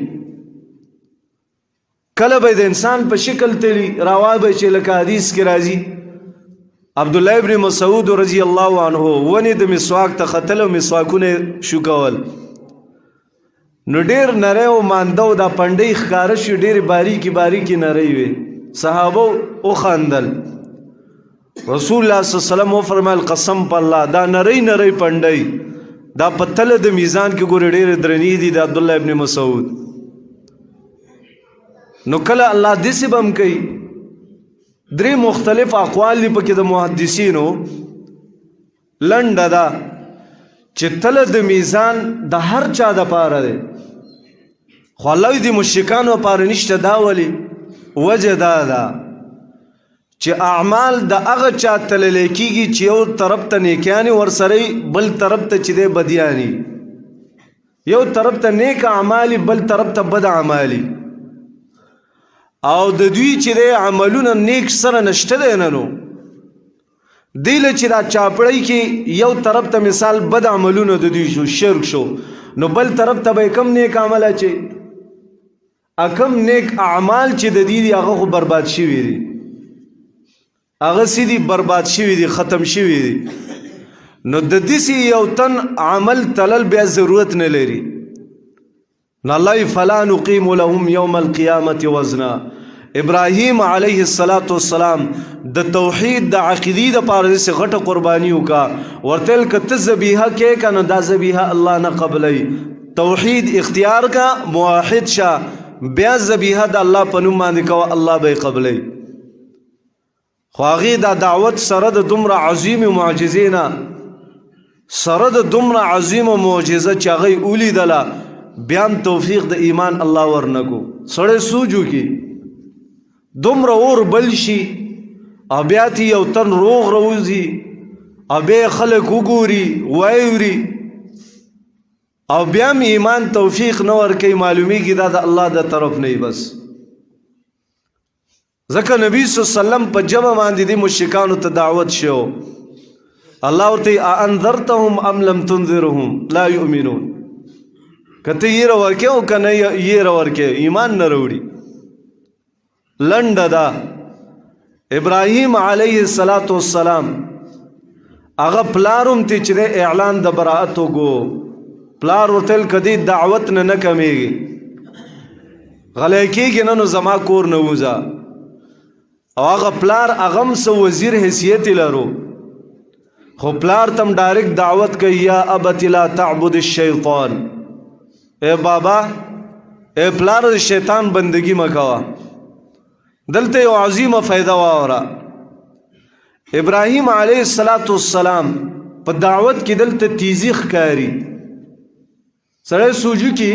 کله به د انسان په شکل تلی روا به چې لکه حدیث کې راځي عبد الله ابن مسعود رضی الله عنه ونی د مسواک ته ختل او مسواکونه شو کول، نو ډیر نری او ماندو دا پنډي ښکار شو، ډیر باریکی باریکی نری وي. صحابه او خاندل. رسول الله صلی الله علیه وسلم فرمایل قسم په الله دا نری نری پنډي دا پتل د میزان کې ګور ډیر درنی دي د عبد الله ابن مسعود. نو کله الله دې سبم کوي. درې مختلف اقوال دي پکې د محدثینو. لنډه ده چې تل د میزان د هر چا د پاره دی، خو الله دې مشرکانو لپاره نشته. دا ولی وجه دا ده چې اعمال د هغه چا تل لیکيږي چې یو طرف ته نیکیانی ورسره بل طرف ته چې دی بدیانی، یو طرف ته نیک اعمالی بل طرف ته بد اعمالی. او د دوی چې د عملونه نیک سره نشته دی نه، نو دیله چې دا چاپړی کې یو طرف ته مثال بد عملونه د دوی شو، شرک شو، نو بل طرف ته به کم نیک عمل اچي. اکم نیک اعمال چې د دې هغه خو برباد شوي دي، هغه سیدی برباد شوي دي، ختم شوي دي. نو د دې یو تن عمل تلل بیا ضرورت نه لري. نو الله فلا نقیم لهم یوم القیامت وزنا. ابراهیم علیه السلام د توحید د عقیدې د پاره سه غټه قربانی وکا، ورتل کته ذبیحه کې کنه دا ذبیحه الله نه قبلای. توحید اختیار کا موحد شه، بیا ذبیحه د الله په نوم باندې کو، الله به قبلای. خو هغه دا دعوت سره د دومره عظیم معجزینا، سره د دومره عظیم معجزه چې هغه اولیدله، بیا توفیق د ایمان الله ورنکو. سړی سوجو کی دومره اور بل شي او بیا تی یو تن روغ روزي او بیا خلک وګوري وایوري او بیا ایمان توفیق نه ورکي، معلومیږي دا د الله د طرف نه. بس ځکه نبی صلی الله علیه وسلم په جمع باندې د مشرکانو ته دعوت شو. الله ورته انذرتهم ام لم تنذرهم لا يؤمنون. کته یې ورکه او کنه یې ورکه ایمان نه وروړي. لنډه ده ابراهیم علیه السلام هغه پلارم ته چې اعلان د براءت وګو، پلار ورتل کدی دعوت نه کمیږي، غلې کېږي نو زما کور نه وځه. او هغه پلار اغم سو وزیر حیثیت لرو، خو پلار تم ډایرکټ دعوت کوي یا ابت لا تعبد الشیطان. اے بابا اے پلار شیطان بندگی مکوا. دلته یو عظیمه فائدہ واورا. ابراهیم علیه السلام په دعوت کې دلته تیزی ښکاری. سره سوجو کې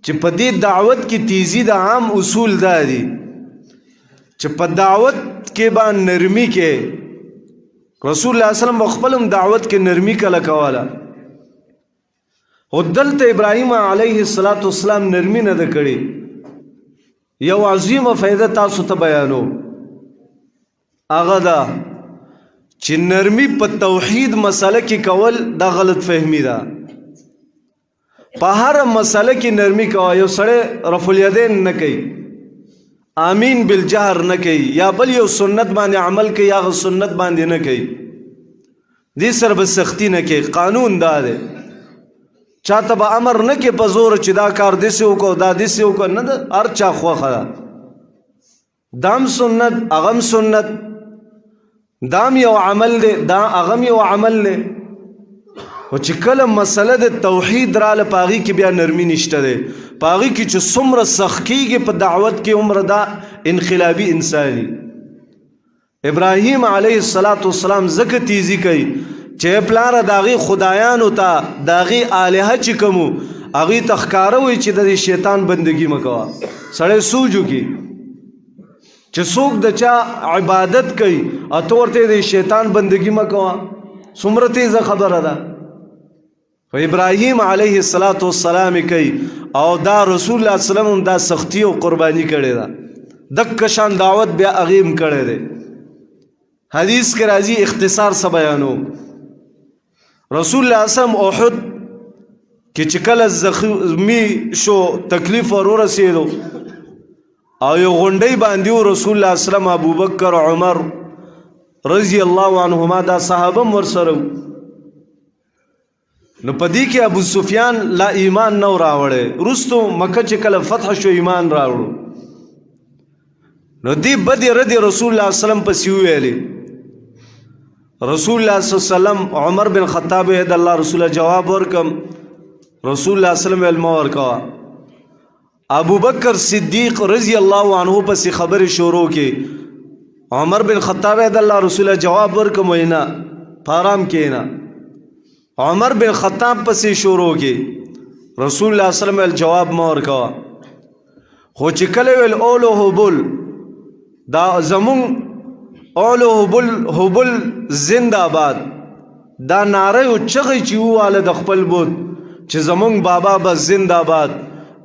چې په دې دعوت کې تیزی د عام اصول دادي چې په دعوت کې باندې نرمي کې رسول الله صلی الله علیه وسلم خپلم دعوت کې نرمي کله کوله. او دلته ابراهیم علیه السلام نرمی نه ده کړي. یو عظیمه فائدہ تاسو ته بیانو، هغه دا چې نرمی په توحید مسله کې کول دا غلط فهمی ده. په هر مسله کې نرمی کوه. یو سړی رفع الیدین نه کوي، آمین بالجهر نه کوي، یا بل یو سنت باندې عمل کوي، یا سنت باندې نه کوي، دې سره به سختی نه کوي. قانون دا دی، چاته به امر نه کې په زور چې دا کار داسې وکړو دا داسې وکړو، نه ده، هر چا خوښه ده. دام سنت هغه سنت، دام یو عمل دی، دا هغه یو عمل دی. او چې کله مسله د توحید راله په هغې کې بیا نرمي نشته دی. په هغې کې چې څومره سخت کېږي په دعوت کې عمره دا انقلابي انساني. ابراهیم علیه السلام ځکه تیزی کوي چې پلاره د هغې خدایانو ته د هغې الهه چې کوم هغې ته ښکاره وایي چې د شیطان بندګي مه کوه. سړی سوچ وکړي چې څوک د چا عبادت کوي او ته ورته د شیطان بندګي مه کوه، څومره تیزه خبره ده. ابراهیم علیه السلام کوي او دا رسول الله صلی الله علیه وسلم دا سختی او قربانی کړې ده. دک شان دعوت بیا اغیم کړی دی. حدیث کې راځي، اختصار سره بیانو، رسول الله صلی الله علیه وسلم احد کې چې کله زخمی شو، تکلیف ورسېدو او یو غونډۍ باندې رسول الله صلی الله علیه وسلم، ابوبکر، عمر رضی الله عنهما دا صحابه ورسره. نو پدې کې ابو سفیان لا ایمان نو راوړې، رستو مکه چې کله فتح شو ایمان راوړو. نو دی بدی ردی رسول الله صلی الله علیه وسلم پسې ویلې. رسول الله صلی الله علیه وسلم عمر بن خطاب د الله رسول جواب ورکم، رسول الله صلی الله علیه وسلم علم ورکوا. ابو بکر صدیق رضی الله عنه پسې خبر شروع کې، عمر بن خطاب د الله رسول جواب ورکم، وینا پارام کېنا. عمر بن خطاب پسې شروع کې، رسول الله صلی الله علیه وسلم جواب ما ورکوا. خو چې کله ویل اولو هبل، دا زمون اولو هبل زنده باد، دا ناره او چغې چې واله د خپل بود چې زمون بابا بس زنده باد.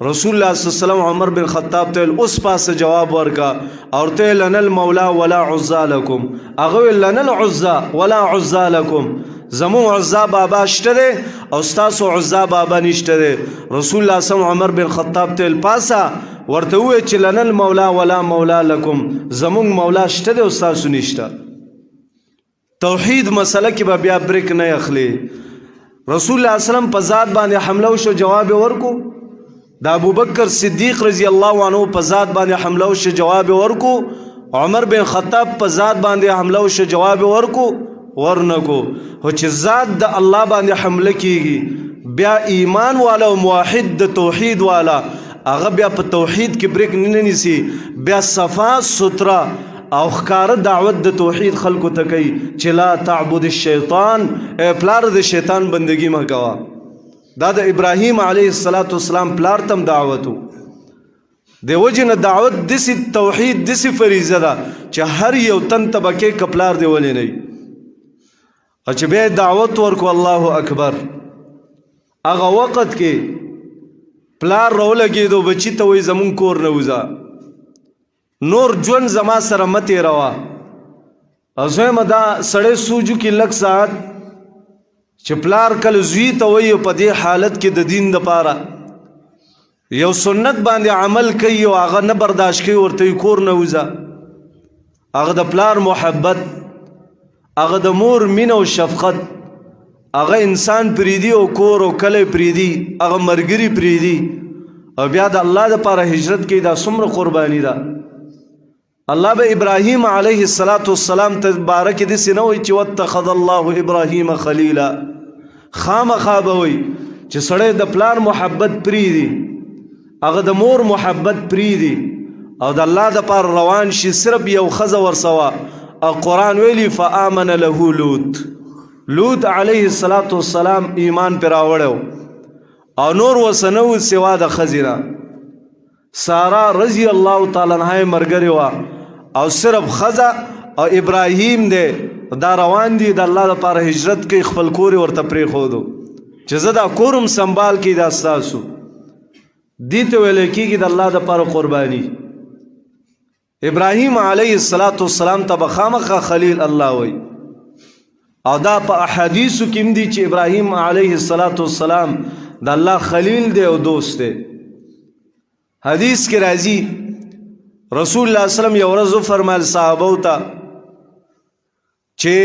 رسول الله صلی الله علیه وسلم عمر بن خطاب ته اوس پاسه جواب ورکا او ته لنا المولا ولا عزا لكم، هغه لنا العزا ولا عزا لكم، زمون عزا بابا شته دی او ستاسو عزا بابا نشته دی. رسول الله صلی الله علیه وسلم عمر بن خطاب ته پاسه ورته وویل چې لنا المولا ولا مولا لكم، زمون مولا شته دی او ستاسو نشته. توحید مسله کې به بیا بریک نه اخلي. رسول الله صلی الله علیه وسلم په ذات باندې حمله وشو، جواب ورکو. دا ابو بکر صدیق رضی الله عنه په ذات باندې حمله وشو، جواب ورکو. عمر بن خطاب په ذات باندې حمله وشو، جواب ورکو ورنکو. خو چې ذات د الله باندې حمله کیږي، بیا ایمان والا او موحد د توحید والا هغه بیا په توحید کې بریک نه نیسي، بیا صفا سترا او ښکاره دعوت د توحید خلکو ته کوي چې لا تعبد الشیطان، پلار د شیطان بندگی مه کوه. دا د ابراهیم علیه السلام پلار تم دعوتو. د وجه نه دعوت داسې توحید داسې فریضه ده چې هر یو تن ته به کې کپلار دی ولې نه وي. او چې بیا دعوت ورکو، الله اکبر، هغه وخت کې پلار راولګېدو بچي ته وایي زمونږ کور نه وځه، نور ژوند زما سره مه تېروه. او زویمه دا سړی سوچو کې لږ ساعت چې پلار کله زوی ته وایي په دې حالت کې د دین دپاره یو سنت باندې عمل کوي او هغه نه برداشت کوي، ورته یې کور نه وځه. هغه د پلار محبت، هغه د مور مینه او شفقت، هغه انسان پریدي او کور او کلی پریدي، هغه مرګري پریدي او بیا د الله دپاره هجرت کوي. دا څومره قرباني ده. الله به ابراهیم علیه السلام ته باره کې داسې نه وایي چې واتخذ الله ابراهیم خلیلا، خامخا به وایي چې سړی د پلار محبت پریدي، هغه د مور محبت پریدي او د الله دپاره روان شي، صرف یو ښځه ورسوه. او قرآن ویلی فآمن له لوط علیه السلام ایمان پر راوړو او نور وسنو سوا د ښځې نه. سارا رضی الله تعالی عنها مرګرې وه او صرف ښځه او ابراهیم دی دا روان دي د الله لپاره هجرت کوي، خپل کور ورته پرېښودو. چې زه دا کورم سنبال کی دا ستاسو، دې ته ویل کېږي د الله دپاره قرباني. ابراهیم علیه السلام ته به خامخا خلیل الله وی، او دا په احادیثو کې هم دي چې ابراهیم علیه السلام د الله خلیل دی او دوست دی. حدیث کې راځي رسول الله صلی الله علیه وسلم یو ورځ وفرمایل صحابو ته چې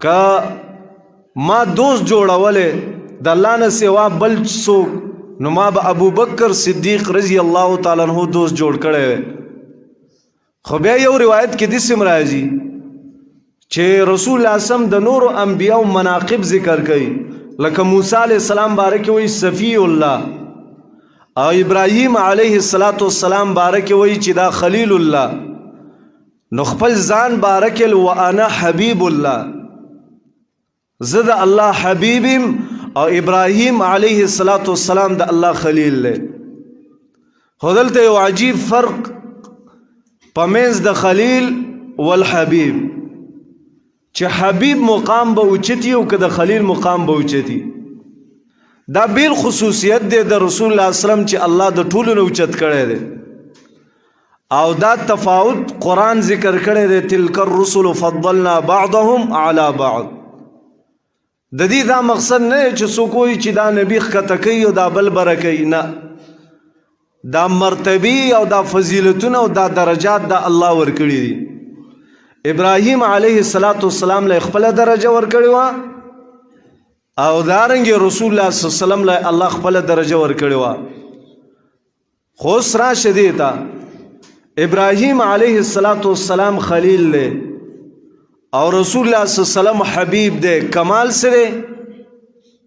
که ما دوست جوړولی د الله نه سوا بل څوک، نو ما به ابوبکر صدیق رضی الله تعالی عنہ دوست جوړ کړی وی. خو بیا یو روایت کې داسې راځي چې رسول الله صلی الله علیه وسلم د نورو انبیاو مناقب ذکر کوي، لکه موسی علیه السلام باره کې وایي صفی الله، او ابراهیم علیه السلام باره کې وایي چې دا خلیل الله. نو خپل ځان باره کې وانا حبیب الله، زه د الله حبیبم، او ابراهیم علیه السلام د الله خلیل دی. خو دلته یو عجیب فرق په منځ د خلیل والحبیب، چې حبیب مقام به اوچتی او که د خلیل مقام به اوچتی. دا بیل خصوصیت دی د رسول الله صلی الله علیه وسلم چې الله د ټولو نه اوچت کړی دی، او دا تفاوت قرآن ذکر کړی دی، تلک الرسل فضلنا بعضهم علی بعض. د دې دا مقصد نه چې څوک وایي چې دا نبی ښکته کوي او دا بل بره کوي، نه، دا مرتبی او دا فضیلتونه او دا درجات دا الله ورکړي دي. ابراهیم علیه السلام له خپل درجه ورکړي وا، او دارنګه رسول الله صلی الله علیه وسلم له الله خپل درجه ورکړي وا. خو سره شدیدا ابراهیم علیه السلام خلیل له، او رسول الله صلی الله علیه وسلم حبیب دے. کمال سره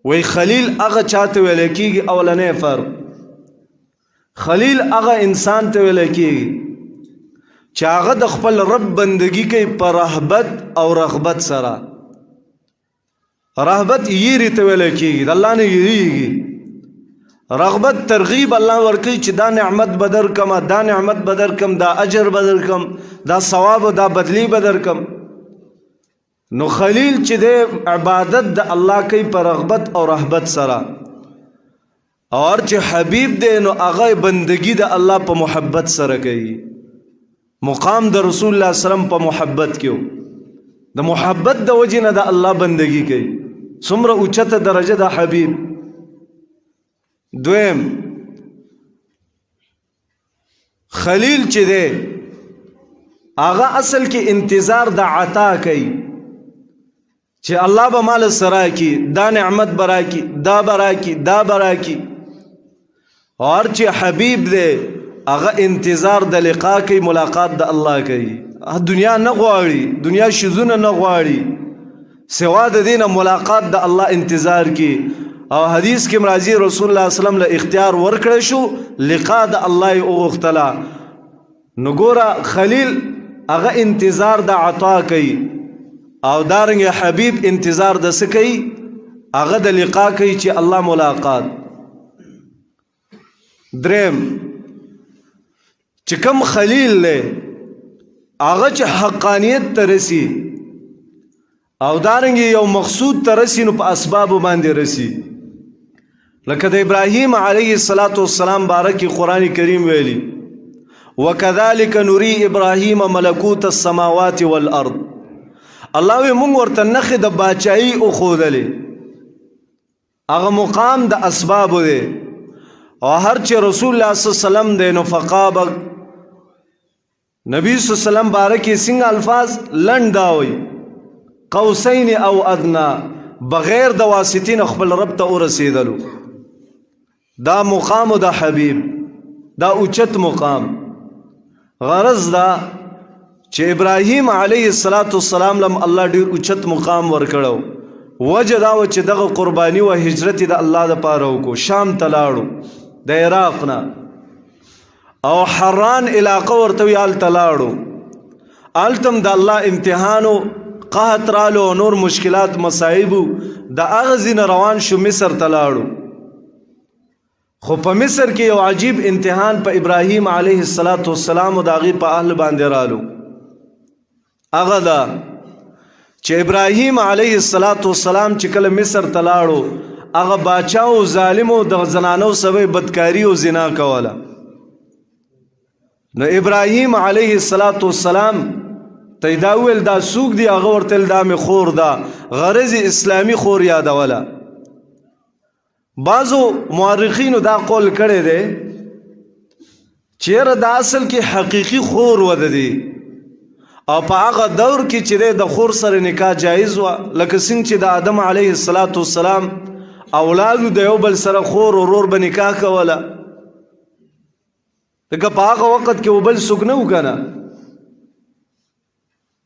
وی خلیل هغه چاته ویل کېږي، اولنې فرق خلیل هغه انسان ته ویل کېږي چې هغه د خپل رب بندگی کوي په رهبت او رغبت سره. رهبت یری ته ویل کېږي، د الله نه یریږي. رغبت ترغیب الله ورکوي چې دا نعمت بدر کم، دا نعمت بدر کم، دا اجر بدر کم، دا ثواب او دا بدلی بدر کم. نو خلیل چې د عبادت د الله کوي په رغبت او رهبت سره، اور چې حبیب دی نو هغه بندگی د الله په محبت سره کوي. مقام د رسول الله صلی الله علیه وسلم په محبت کې، د محبت د وجې نه د الله بندگی کوي. څومره اوچته درجه د حبیب. دویم خلیل چې دی هغه اصل کې انتظار د عطا کوي، چې الله به مال سره کی، دا نعمت برا کی، دا برا کی، دا برا کی. اور چې حبیب دی هغه انتظار د لقا کوي، ملاقات د الله کوي. دنیا نه غواړي، دنیا شیزونه نه غواړي، سوا د دینه ملاقات د الله انتظار کی. او حدیث کې راځي رسول الله صلی الله علیه وسلم له اختیار ورکړی شو لقا د الله او غختلا. نو ګوره خلیل هغه انتظار د عطا کوي، او دارنګ حبیب انتظار د څه کوي؟ هغه د لقا کوي چې الله ملاقات. دریم چې کوم خلیل له هغه چې حقانیت ته رسی او دارنګ یو مقصود ته رسی، نو په اسباب باندې رسی. لکه د ابراهیم علیه السلام بارکی قرآن کریم ویلی وکذالک نری ابراهیم ملکوت السماوات والارض. الله وی مونږ ورته نخې د باچایي وښودلې، هغه مقام د اسبابو دی. او هر چې رسول الله صلی الله علیه وسلم دی نو فقابک نبی صلی الله علیه وسلم بارکی څنګه الفاظ لنډ دا وی قوسین او ادنا، بغیر د واسطین خپل رب ته ورسېدلو. دا مقام د حبیب، دا اوچت مقام. غرض دا چې ابراهیم علیه السلام لم الله ډیر اوچت مقام ورکړو. وجه دا و چې دغه قربانی و هجرت د الله لپاره وکړو، شام ته لاړو د عراق نه، او حران علاقه ورته وی هلته لاړو. هلته د الله امتحانو قحط رالو، نور مشکلات مصائبو، د هغه ځینه روان شو مصر ته لاړو. خو په مصر کې یو عجیب امتحان په ابراهیم علیه السلام او د هغې په اهل باندې رالو. هغه دا چې ابراهیم علیه السلام چې کله مصر ته لاړو، هغه باچا او ظالم او د زنانو سبب بدکاری او زنا کوله. نو ابراهیم علیه السلام ته دا ویل دا سوق دی، هغه ورته دا می خور دا غرض اسلامی خور یادوله. بعضو مورخینو دا قول کړی دی چیرې دا اصل کې حقیقی خور وده دی او په هغه دور کې چې د خور سره نکاح جایز و، لکه څنګه چې د آدم علیه السلام اولادو د یو بل سره خور ورور به نکاح کوله، دغه په هغه وخت کې وبل څوک نه و کنه.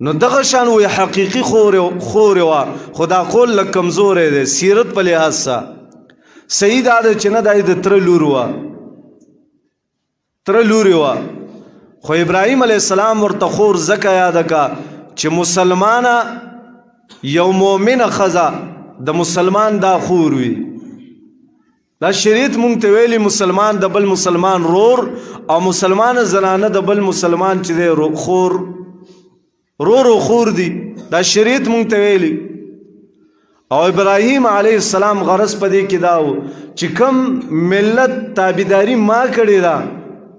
نو دغه شان وی حقیقی خور و خدا قول لږ کمزوری دی سیرت په لحاظ سره. صحیح دا ده چې نه دا د تره لور وه، تره لورې وه، خو ابراهیم علیه السلام ورته خور ځکه یاده کا چې مسلمانه یو مؤمنه ښځه د مسلمان دا خور وي. دا شریعت مونږ ته ویلي مسلمان د بل مسلمان رور او مسلمانه زنانه د بل مسلمان چې دی خور، رور او خور دي، دا شریعت مونږ ته ویلي. او ابراهیم علیه السلام غرض په دې کې دا و چې کم ملت تابعداري ما کړې ده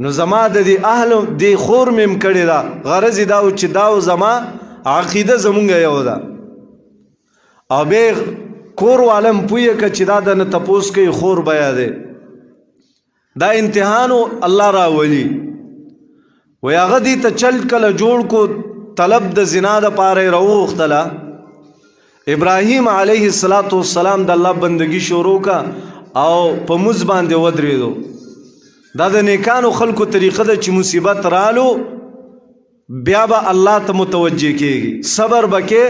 نو زما د دې اهل دې خور مم کړې ده، غرض دا و چې دا زما عقیده زمونږ یو ده. او به کور والم پویه که چې دا د نه تپوس کوي خور بیا دی، دا امتحانو الله راولي. وی هغه دې ته چل کله جوړ کو طلب د زنا د پاره راوختله. ابراهیم علیه السلام د الله بندگی شروع کا او په مز باندې ودرېدو. دا د نیکانو خلکو طریقه ده چې مصیبت رالو بیا به الله ته متوجه کېږي، صبر بکې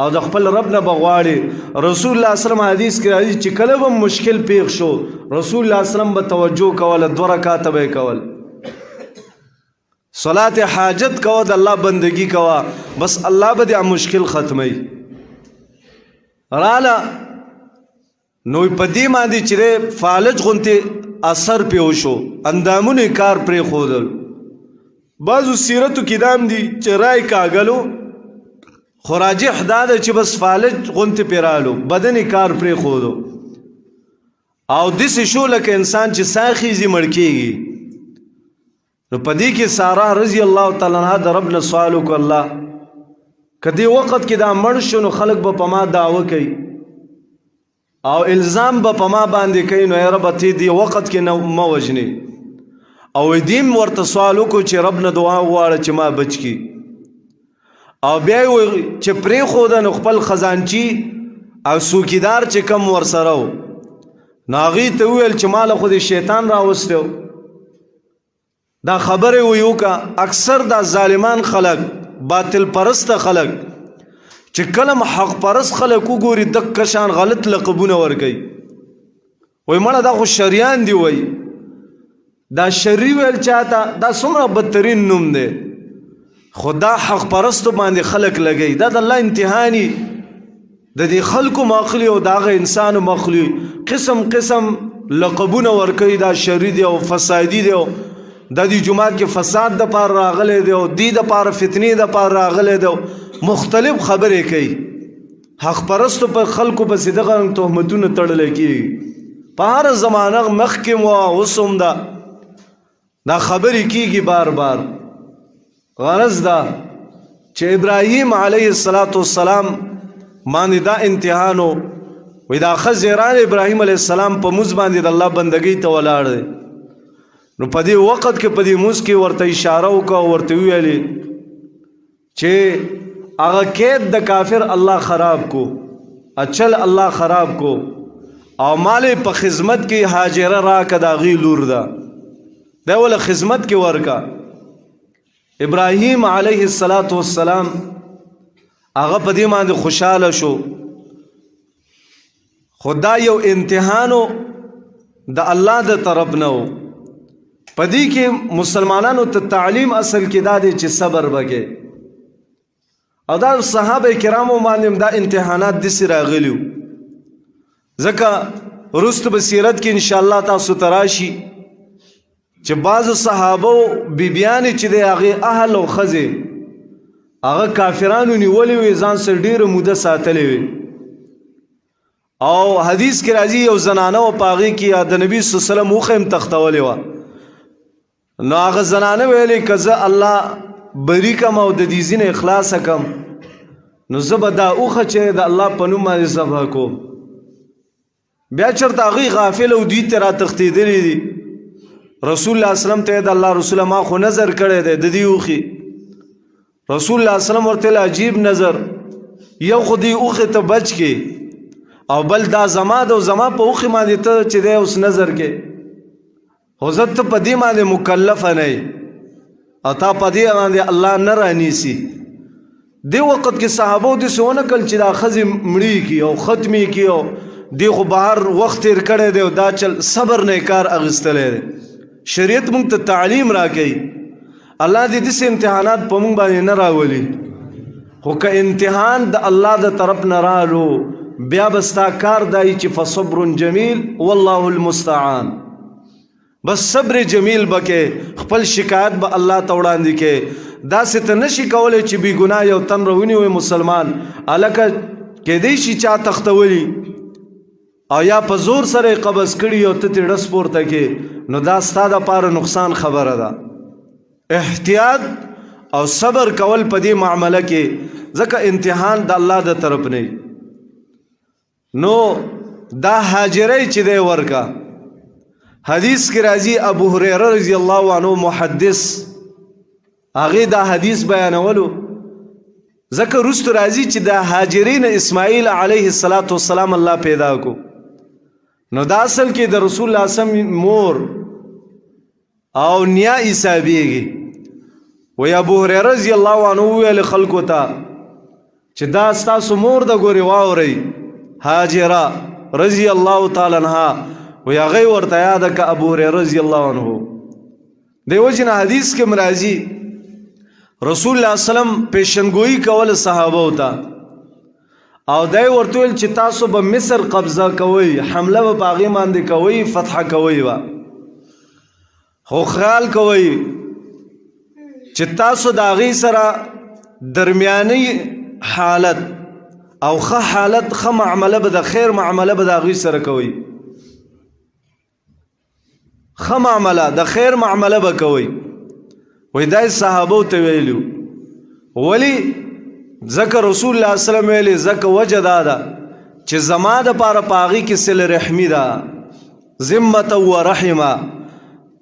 او د خپل رب نه بغواړي. رسول الله صلی الله علیه وسلم حدیث کې راځي چې کله به مشکل پیښ شو رسول الله صلی الله علیه وسلم به توجه کوله، 2 رکعات به کول، صلات حاجت کوه، د الله بندگی کوه، بس الله به د مشکل ختمي. رااله نو په دې باندې چې فالج غونته اثر پیو شو، اندامونه کار پرې خودل. بعضو سیرتو کې دام دي چې رای کاغلو خو راجح دا ده چې بس فالج غونته پیرالو بدن کار پرې خودو او داسې شو لکه انسان چې ساه خیزي مړ کېږي. نو په دې کې ساره رضی الله تعالی عنها د رب نه سوال وکړ، الله کدی وخت کې دا مړ شو نو خلق به په ما دعوه کوي او الزام به په ما باندې کوي، نو یا رب ته دی وخت کې نو ما وجني. او دیم ورته سوال وکړو چې رب نه دعا وغواړه چې ما بچ کی. او بیا چې پرې خوده نو خپل خزانچی او سوکیدار چې کم ورسره و ناغي ته ویل چې مال خو د شیطان راوستو. دا خبره ویو کا اکثر دا ظالمان خلق باطل پرست خلق چې کلم حق پرست خلق وګوري د کشان غلط لقبونه ورګي، وای مړه دا خو شریان دی، وای دا شری ویل چاته دا څومره بدترین نوم دی. خدا حق پرست باندې خلق لګي، دا د الله امتحاني د دې خلکو مخلي او داغه انسان مخلي قسم قسم لقبونه ورګي، دا شری دی او فسادي دی، د دې جماعت کې فساد د پار راغله دی او دی د پار فتنې د پار راغله دی، مختلف خبرې کوي. حق پرستو په خلکو په صدقه تهمتونه تړل کیږي په هر زمانه مخکې مو اوسم دا خبرې کیږي بار بار. غرض دا چې ابراهیم علیه السلام باندې دا امتحانو وې دا خزران ابراهیم علیه السلام په موږ باندې د الله بندګۍ ته ولاړ دی. نو په دې وخت کې په دې موږ کې ورته اشاره وکړه، ورته ویلې چې هغه کېد د کافر الله خراب کو، اچل الله خراب کو، او مال په خدمت کې هاجره راکه دا غي لور ده، دا ول خدمت کې ورکا. ابراهیم علیه السلام هغه په دې باندې خوشاله شو. خدا یو امتحانو د الله د طرف نه و. پدې کې مسلمانانو ته تعلیم اصل کې دا دی چې صبر وکړي، او دا صحابه کرامو باندې دا امتحانات د سره راغلیو. ځکه رست بصیرت کې ان شاء الله تاسو تراشي چې بعض صحابه بیبيان چې د هغه اهل او خزه هغه کافرانو نیولې وي، ځان سره ډیره موده ساتلې وي، او حدیث کې راځي یو زنانه او پاغي کې د نبی صلی الله علیه وسلم مخم تختولې و نو هغه زنانه ویلې کزه الله بری کم او د دې زین اخلاص کم نو زبدا اوخه چې د الله په نوم باندې ذبح کو بیا چرته هغه غافل او دوی تر تختیدلې دي رسول الله اسلام ته د الله رسول ما خو نظر کړی دی د دې اوخي رسول الله اسلام ورته عجیب نظر یو خو دې اوخه ته بچ کې او بل دا زما د زما په اوخه باندې ته چې دی اوس نظر کې حضرت په دې باندې مکلف نه او تا په دې باندې الله نه رانیسی دی وخت کې صحابه د سونه کل چې دا خزي مړی کی او ختمي کی او دی خو بهر وخت تیر کړی دی او دا چل صبر نه کار اغستلې شریعت مونږ ته تعلیم راکړي الله دې دې امتحانات په مونږ باندې نه راولي خو که امتحان د الله د طرف نه رالو بیا بستا کار دی چې فصبر جمیل والله المستعان بس صبر جمیل بکې خپل شکایت به الله ته وړاندې کې دا ست نشي کولای چې بی ګناه یو تن روونی وي مسلمان الکه کې دې شي چا تختولی او یا په زور سره قبض کړي او ته ډس پورته کې نو دا ستاده پاره نقصان خبره ده احتیاط او صبر کول په دې معاملې کې ځکه امتحان د الله د طرف نه نو دا هاجرې چې دی ورکا حدیث کې راځي ابو هريره رضی الله عنه محدث هغه دا حدیث بیانولو ځکه رست راځي چې دا هاجرین اسماعیل علیه السلام الله پیدا کو نو دا اصل کې د رسول الله سم مور او نیا حسابيږي و ابو هريره رضی الله عنه ویل خلکو ته چې دا ستاسو مور د ګوري واوري هاجره رضی الله تعالی عنها و یا غي ورته یاد ک ابو هريره رضی الله عنه دیو جن حدیث کې مرাজি رسول الله سلام پیشنګوئی کول صحابه وتا او دای ورته ول چې تاسو به مصر قبضه کوي حمله به باغی باندې کوي فتح کوي وا خو خیال کوي چې تاسو د غي سره درمیاني حالت او خه حالت خه معامله به د خیر معامله به د غي سره کوي خه معامله د خیر معامله به کوي وای دای صحابه ته ویلو ولی ذکر رسول الله صلی الله علیه وسلم ویلی ذکر وجدادا چې زما د پاره پاغي کې صله رحمی ده ذمه و رحمه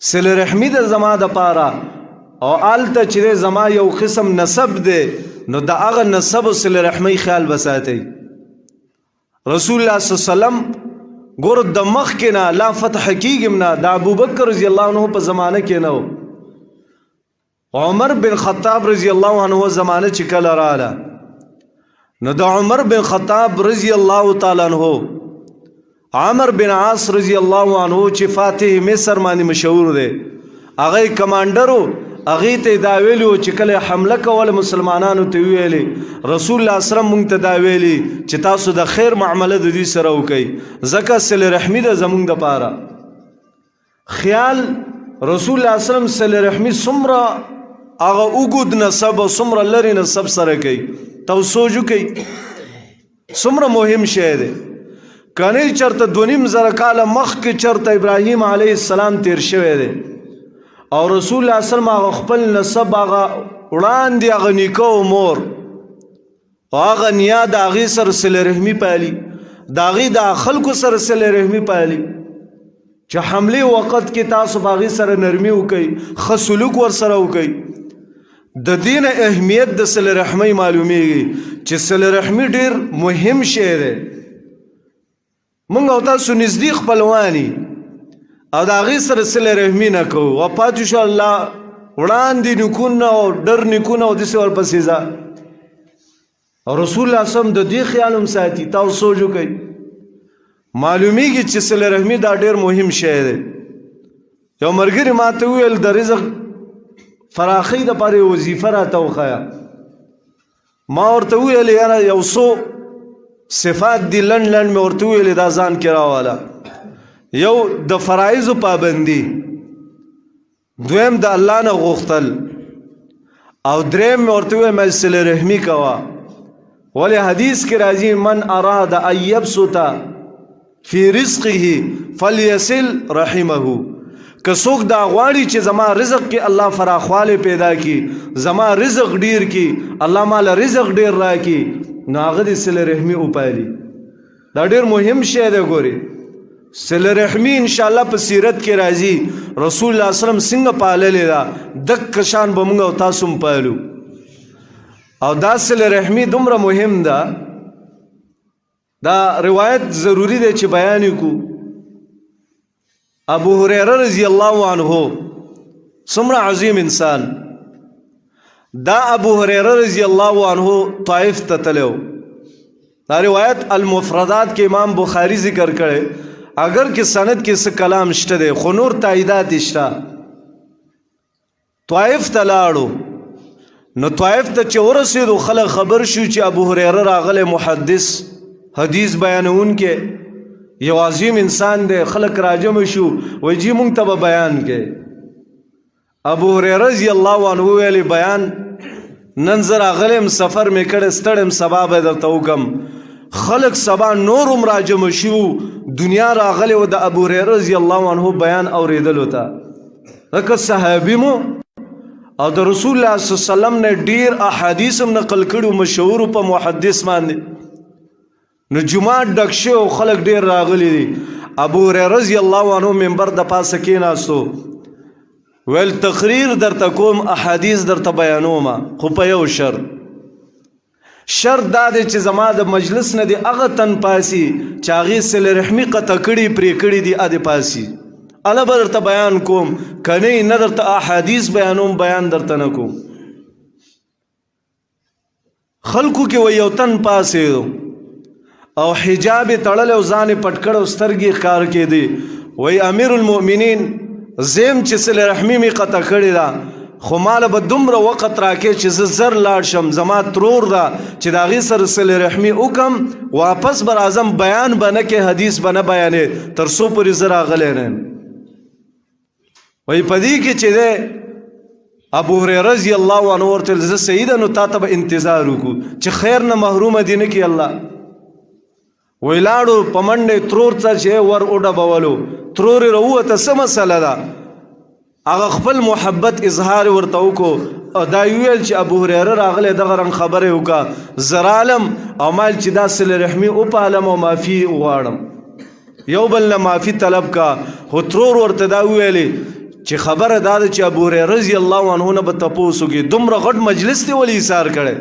صله رحمی ده زما د پاره او آلته چې زما یو قسم نسب ده نو د هغه نسب صله رحمی خیال بساتي رسول الله صلی الله علیه وسلم ګور د مخ کې نه لا فتح کیږم نه د ابوبکر رضی الله عنه په زمانه کې نه عمر بن خطاب رضی الله عنه زمانه چې کله رااله نو د عمر بن خطاب رضی الله تعالی عنہ عمر بن عاص رضی الله عنه چې فاتح مصر باندې مشهور دی هغه کمانډرو هغه ته دا ویلو چې کله حمله کول مسلمانانو ته ویلي رسول الله صلی الله علیه وسلم مونږ ته دا ویلي چې تاسو د خیر معاملې د دې سره وکړي زکه صله رحمی د زمونږ د پاره خیال رسول الله صلی الله علیه وسلم صله رحمی سمره هغه وګد نسب او سمره لري نسب سره کوي تو سوچو کوي سمره مهم شی دی کنه چرته 2.5 کاله مخکې چرته ابراهیم علیه السلام تیر شوی دی او رسول الله صلی الله علیه وسلم خپل نسب هغه وړاندې هغه نیکو مور هغه نیا د هغه سره صله رحمی پالي د هغه د خلکو سره صله رحمی پالي چې حمله وخت کې تاسو باغی سره نرمي وکي خسلوک ور سره وکي د دین اهمیت د صله رحمی معلومیږي چې صله رحمی ډیر مهم شی دی موږ او تاسو نزدیک خپلوانی او د هغه سره صله رحمی نه کوو او پاتې شو الله وړاندې نکونه او ډر نکونه او د څور پسې ځه او رسول الله صم د دې خیالم ساتي تاسو سوچو کوي معلومیږي چې صله رحمی دا ډیر مهم شی دی یو مرګري ماته ویل د رزق فراخی د پاره وظیفه را توخیا ما ورته ویل یاره یو سو صفات دی لن مې ورته ویل دا ځان کې راواله یو د فرایض پابندی دویم د الله نه غوښتل او دریم مې ورته ویل مې صله رحمی کوا ولی حدیث کې راځي من اراد ان یبسط فی رزقه فلیصل رحمه. که څوک دا غواړي چې زما رزق کې الله فراخواله پیدا کی، زما رزق ډیر کی، الله مال رزق ډیر راکی، نو هغه د صله رحمی وپالي. دا ډیر مهم شی دی. ګوري صله رحمی ان شاء الله په سیرت کې راځي. رسول الله صلی الله علیه وسلم څنګه پاللې دا دک شان به موږ او تاسو هم پالو. او دا صله رحمی دومره مهم ده، دا روایت ضروری دی چې بیان کو. ابو هريره رضی الله عنه څومره عظیم انسان. دا ابو هريره رضی الله عنه طائف ته تلو. دا روایت المفردات کې امام بخاری ذکر کړي، اگر کې سند کې څه کلام شته دی خو نور تاییدات شته. طائف ته لاړو، نو طائف ته چې ورسېدو خلک خبر شو چې ابو هريره راغلی محدث حدیث بیانون کې یو عظیم انسان دی. خلق راجم شو وی جی مونږ ته بیان کې. ابو هريره رضی الله عنه ویلی بیان نن زه راغلم سفر مې کړی ستړم سبا به درته وکم. خلق سبا نورم راجم شو دنیا راغلی و د ابو هريره رضی الله عنه بیان اوریدلو ته. لکه صحابي مو او د رسول الله صلی الله علیه وسلم نه ډیر احادیث هم نقل کړو مشهور په محدث باندې. نو جمعه ډک شو خلک ډیر راغلي دي. ابو هريره رضی الله عنه منبر د پاسه کېناستو، ویل تقریر درته کوم، احادیث درته بیانوم، خو په یو شرط. شرط دا دی چې زما د مجلس نه دی هغه تن پاسي چې هغې صله رحمي قطع کړي پرې کړي دي ادې پاسي، اله به درته بیان کوم، که نه درته احادیث بیانوم، بیان درته نه کوم. خلکو کې و یو تن پاسېدو او حجاب تړل او ځان پټ کړ او سترګې ښکار کېدې. وای امیر المؤمنین زم چې صله رحمی می قطع کړی دا، خو مال به دومره وخت راکې چې زه زر لاړ شم، زما ترور دا چې د هغې سره صله رحمي وکم، واپس به راځم بیان به نه کې، حدیث به نه بیانې تر څو پورې زه راغلی نه یم. وایي په دې کې چې دی ابو هريره رضی الله عنه ورته ویل زه سیده نو تا ته به انتظار وکړو چې خیر نه محرومه دې نه کړي الله. وی لاړو په منډې ترور ته چې ور وډبولو، ترور یې راووته څه مسله ده، هغه خپل محبت اظهار ورته وکړو او دا ویل چې ابو هريره راغلی دغه رنګ خبرې وکړه، زه رالم او مال چې دا صله رحمي وپالم او معافي وغواړم، یو بل نه معافي طلب کا. خو ترور ورته دا ویلې چې خبره دا ده چې ابو هريره رضی الله عنه نه به تپوس وکړي دومره غټ مجلس دی ولې ایثار کړی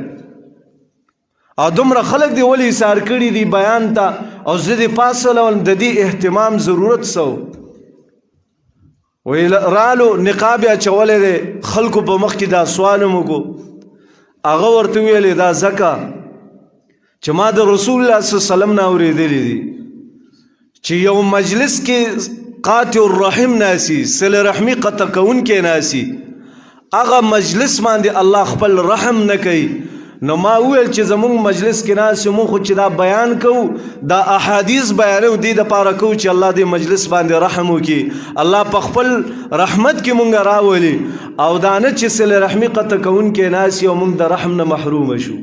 او دومره خلق دی ولی ایثار کړي دي بیان ته، او زه دې پاسه لول د دې اهتمام ضرورت سو. وی رالو نقاب اچولی دی، خلکو په مخ کې دا سوال مو کو. هغه ورته ویلې دا ځکه چې ما د رسول الله صلی الله علیه وسلم نه اورېدلی دي چې یو مجلس کې قاطع الرحم ناسي، صله رحمي قطع کوونکی ناسي، هغه مجلس باندې الله خپل رحم نه کوي. نو ما ویل چې زمونږ مجلس کې ناست یو مونږ خو چې دا بیان کوو دا احادیث بیانو دې دپاره کوو چې الله دې مجلس باندې رحم وکړي، الله په خپل رحمت کې مونږ راولي، او دا نه چې صله رحمي قطع کوونکی ناست یو مونږ د رحم نه محرومه شو.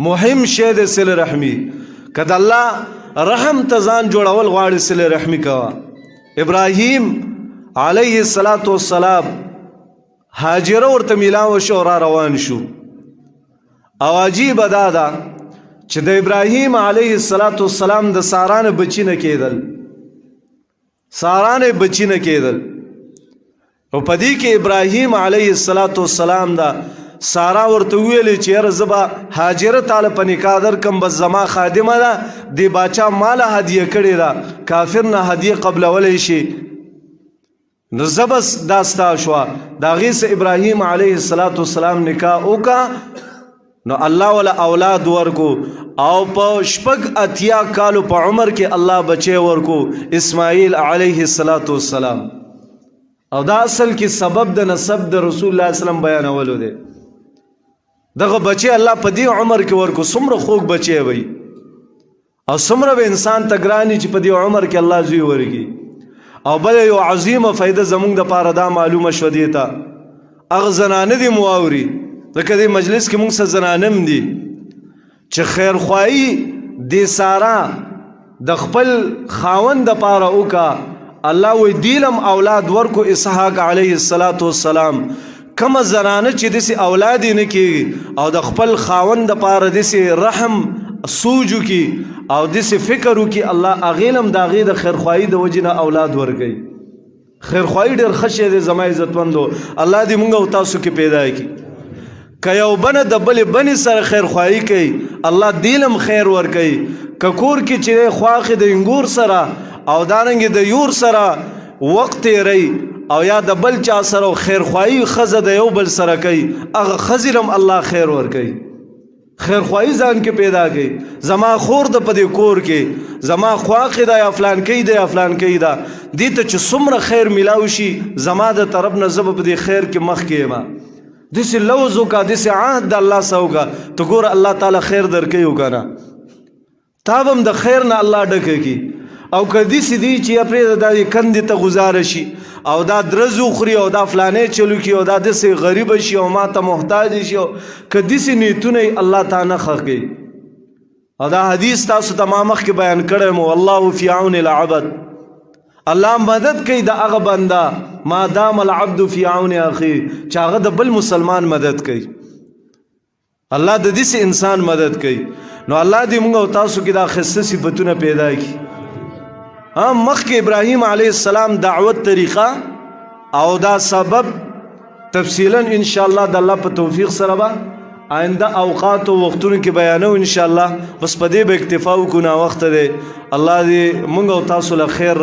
مهم شی د صله رحمي که د الله رحم ته ځان جوړول غواړي صله رحمي کوه. ابراهیم علیه السلام هاجره ورته میلاو شو را روان شو، او عجیب دا ده چې د ابراهیم علیه السلام د سارا نه بچی نه کېدل، سارا نه بچی نه کېدل. او په دې کې ابراهیم علیه السلام دا سارا ورته ویلې چې یاره زه به هاجره تاله په نکاح درکم، بس زما خادمه ده، دې باچا ماله هدیه کړې ده، کافر نه هدیه قبلولی شي، نو زه بس دا ستا شوه. د هغې سه ابراهیم علیه السلام نکاح وکړه، نو الله ولا اولاد ورکو، او په شپږ اتیا کالو په عمر کې الله بچی ورکو اسماعیل علیه السلام. او دا اصل کې سبب د نسب د رسول الله اسلام بیانولو دی. دغه بچی الله په دې عمر کې ورکو، څومره خوږ بچی وي او څومره به انسان ته ګراني چې په دې عمر کې الله زوی ورکي. او بل یو عظیمه فایده زمونږ دپاره دا معلومه شوه دې ته، هغه زنانه دي مو واوري، ځکه دې مجلس کې مونږ سره زنانم دي چې خیرخواهي دې سارا د خپل خاوند د پاره وکا الله وی دیلم اولاد ورکو اسحاق علیه السلام کما زنانه چې دسی اولاد نه کیږي او د خپل خاوند د پاره دسی رحم سوجو کی او دسی فکر وکي الله اغیلم د غي د خیرخواهی د وجنه اولاد ورکي خیرخواهی ډیر خشه د زما عزتمندو الله دې مونږ او تاسو کې پیدا کړي کيو بنه د بل بني سره خیرخواهی کوي الله دیلم خیر ور کوي ککور کې چې خواخه د انګور سره او داننګ د یور سره وخت ری او یا د بل چا سره خیرخواهی خزه د یو بل سره کوي هغه خزرم الله خیر ور کوي خیرخواهی ځان کې پیدا کړي زما خور د پدې کور کې زما خواخه د افلان کې د افلان کې دا دې ته چې څومره خیر ملاوي شي زما د طرف نه زب په دې خیر کې مخ کې ما دس لوزو کا دس عهد د الله سو کا تو ګور الله تعالی خیر درکې وکړه تابم د خیر نه الله ډکه کی او کدی سدي چې پرې د کندې ته گزار شي او دا درزو خوري او دا فلانه چلو کی او دا د سي غریب شي او ما ته محتاج شي کدی سي نیتونه الله تعالی خخږي او دا حدیث تاسو تمام مخ کې بیان کړم والله فی عون العبد الله مدد کوي د هغه بندا ما دام العبد فی عون اخی چې هغه د بل مسلمان مدد کوي الله د دې انسان مدد کوي نو الله دې موږ او تاسو کې دا خصه صفاتونه پیدا کړي مخ کې ابراهیم علیه السلام دعوت طریقہ او دا سبب تفصیلا ان شاء الله د الله په توفیق سره به آینده اوقات او وختونو کې بیانو ان شاء الله بس په دې به اکتفا وکړو نا وخت دی الله دې موږ او تاسو له خیر